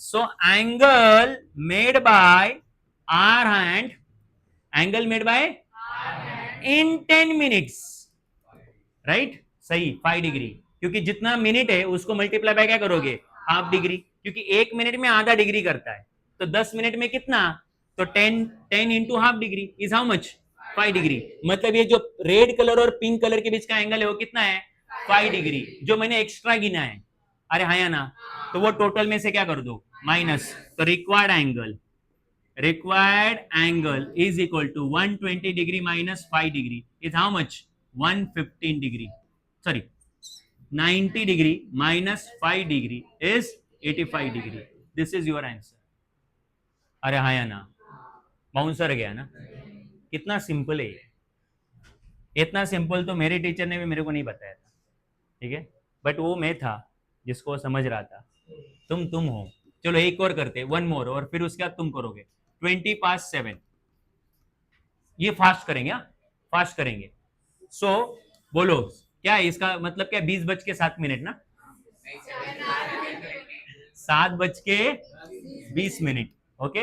So angle made by hour hand, angle made by in 10 minutes, right, सही, 5 डिग्री, क्योंकि जितना मिनट है उसको मल्टीप्लाई बाय क्या करोगे, हाफ डिग्री, क्योंकि 1 मिनट में आधा डिग्री करता है, तो 10 मिनट में कितना, तो 10 into half degree is how much, 5 degree. मतलब ये जो रेड कलर और पिंक कलर के बीच का एंगल है वो कितना है, 5 डिग्री, जो मैंने एक्स्ट्रा गिना है। अरे हाँ या ना, तो वो टोटल में से क्या कर दो, माइनस, तो required angle is equal to 120 degree minus 5 degree is how much, 115 degree, sorry, 90 degree minus 5 degree is 85 degree. This is your answer. अरे हाँ या ना, बाउंसर गया ना, कितना सिंपल है ये, इतना सिंपल तो मेरे टीचर ने भी मेरे को नहीं बताया था, ठीक है, बट वो मैं था जिसको समझ रहा था, तुम हो। चलो एक और करते, वन मोर, और फिर उसके बाद तुम करोगे। 7:20, ये फास्ट करेंगे, हाँ फास्ट करेंगे। सो बोलो क्या है इसका मतलब, क्या 20:07 ना, 7:20, ओके,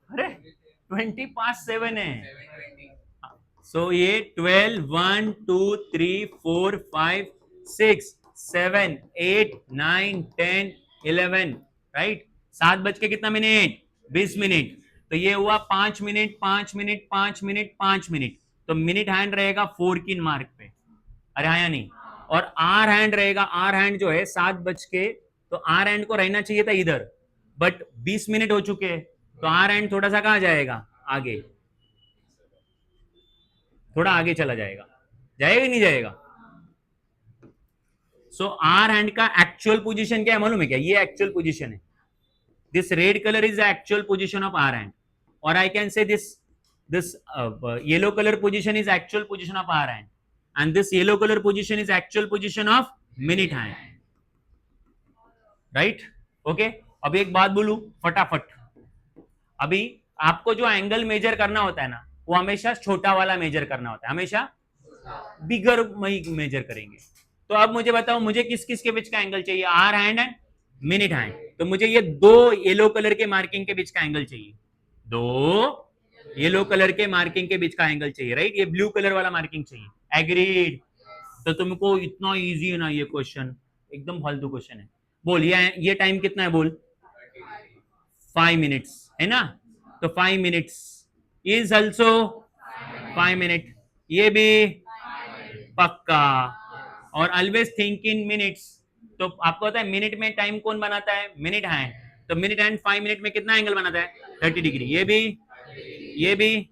अरे 7:20 है। सो ये 12, 1, 2, 3, 4, 5, 6, 7, 8, 9, 10, 11, राइट, 7 बज के कितना मिनट, 20 मिनट, तो ये हुआ 5 मिनट, 5 मिनट, 5 मिनट, 5 मिनट, तो मिनट हैंड रहेगा 4 की मार्क पे, अरे हाँ या नहीं, और आर हैंड रहेगा, आर हैंड जो है 7 बज के, तो आर हैंड को रहना चाहिए था इधर, बट 20 मिनट हो चुके हैं, तो आर हैंड थोड़ा सा कहाँ जाएगा, आगे, थोड़ा आगे चला जाएगा, जाएगा नहीं जाएगा। सो आर हैंड का एक्चुअल पोजीशन क्या है मालूम है क्या, ये एक्चुअल पोजीशन है, this red colour is the actual position of hour hand, और I can say this yellow colour position is actual position of hour hand, and this yellow color position is actual position of minute hand, right, okay। अब एक बात बोलूं फटाफट, अभी आपको जो angle measure करना होता है ना, वो हमेशा छोटा वाला मेजर करना होता है, हमेशा बिगर मेजर करेंगे। तो अब मुझे बताओ, मुझे किस किस के बीच का एंगल चाहिए, hour hand and minute hand, तो मुझे ये दो येलो कलर के मार्किंग के बीच का एंगल चाहिए, दो येलो कलर के मार्किंग के बीच का एंगल चाहिए, राइट, ये ब्लू कलर वाला मार्किंग चाहिए, एग्रीड। तो तुमको इतना इजी है ना ये क्वेश्चन, एकदम फालतू क्वेश्चन है। बोल ये टाइम कितना है, बोल 5 मिनट्स है ना, तो 5 मिनट्स इज ऑल्सो 5 मिनट, ये भी पक्का, और ऑलवेज थिंक इन मिनट्स। तो आपको पता है मिनट में टाइम कौन बनाता है, मिनट हैंड, तो मिनट हैंड 5 मिनट में कितना एंगल बनाता है, 30 डिग्री, ये भी, ये भी।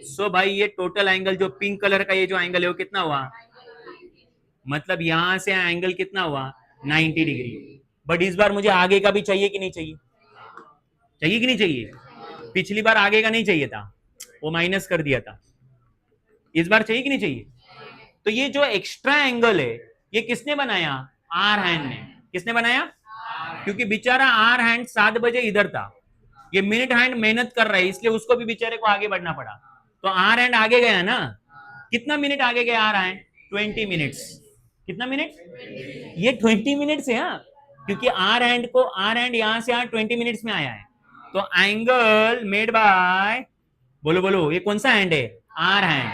सो भाई ये टोटल एंगल जो पिंक कलर का ये जो एंगल है वो कितना हुआ, मतलब यहां से एंगल कितना हुआ, 90 डिग्री। बट इस बार मुझे आगे का भी चाहिए कि नहीं चाहिए, चाहिए कि नहीं चाहिए, पिछली बार आगे का नहीं चाहिए था, वो माइनस कर दिया था, इस बार चाहिए कि नहीं चाहिए। तो ये जो एक्स्ट्रा एंगल है ये किसने बनाया, आर हैंड ने, किसने बनाया, क्योंकि बेचारा आर हैंड 7 बजे इधर था, ये मिनट हैंड मेहनत कर रहा है, इसलिए उसको भी बेचारे को आगे बढ़ना पड़ा, तो आर हैंड आगे गया ना, कितना मिनट आगे गया आर हैंड, 20 मिनट्स, कितना मिनट, ये 20 मिनट्स है, हाँ, क्योंकि आर हैंड को, आर हैंड यहां से 20 मिनट्स में आया है, तो एंगल मेड बाय, बोलो बोलो ये कौन सा हैंड है, hour hand,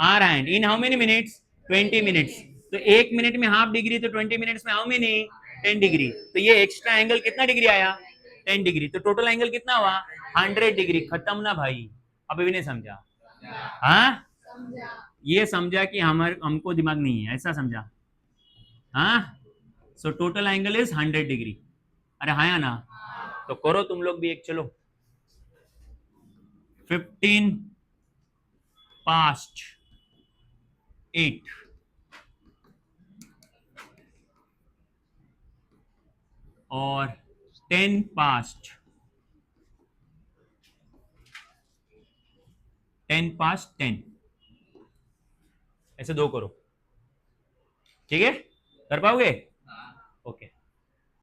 hour hand in how many minutes, 20 minutes, तो 1 मिनट में हाफ डिग्री, तो 20 मिनट्स में हाउ मेनी, 10 डिग्री, तो ये एक्स्ट्रा एंगल कितना डिग्री आया, 10 डिग्री, तो टोटल एंगल कितना हुआ, 100 डिग्री। खत्म ना भाई, अभी भी नहीं समझा, हाँ ये समझा कि हमको दिमाग नहीं है, ऐसा समझा, हाँ। So total angle is 100 degree, अरे हाँ या ना, तो करो तुम लोग भी एक, चलो 15:08 और 10 पास्ट, 10 × 10 ऐसे 2 करो, ठीक है, कर पाओगे? हाँ ओके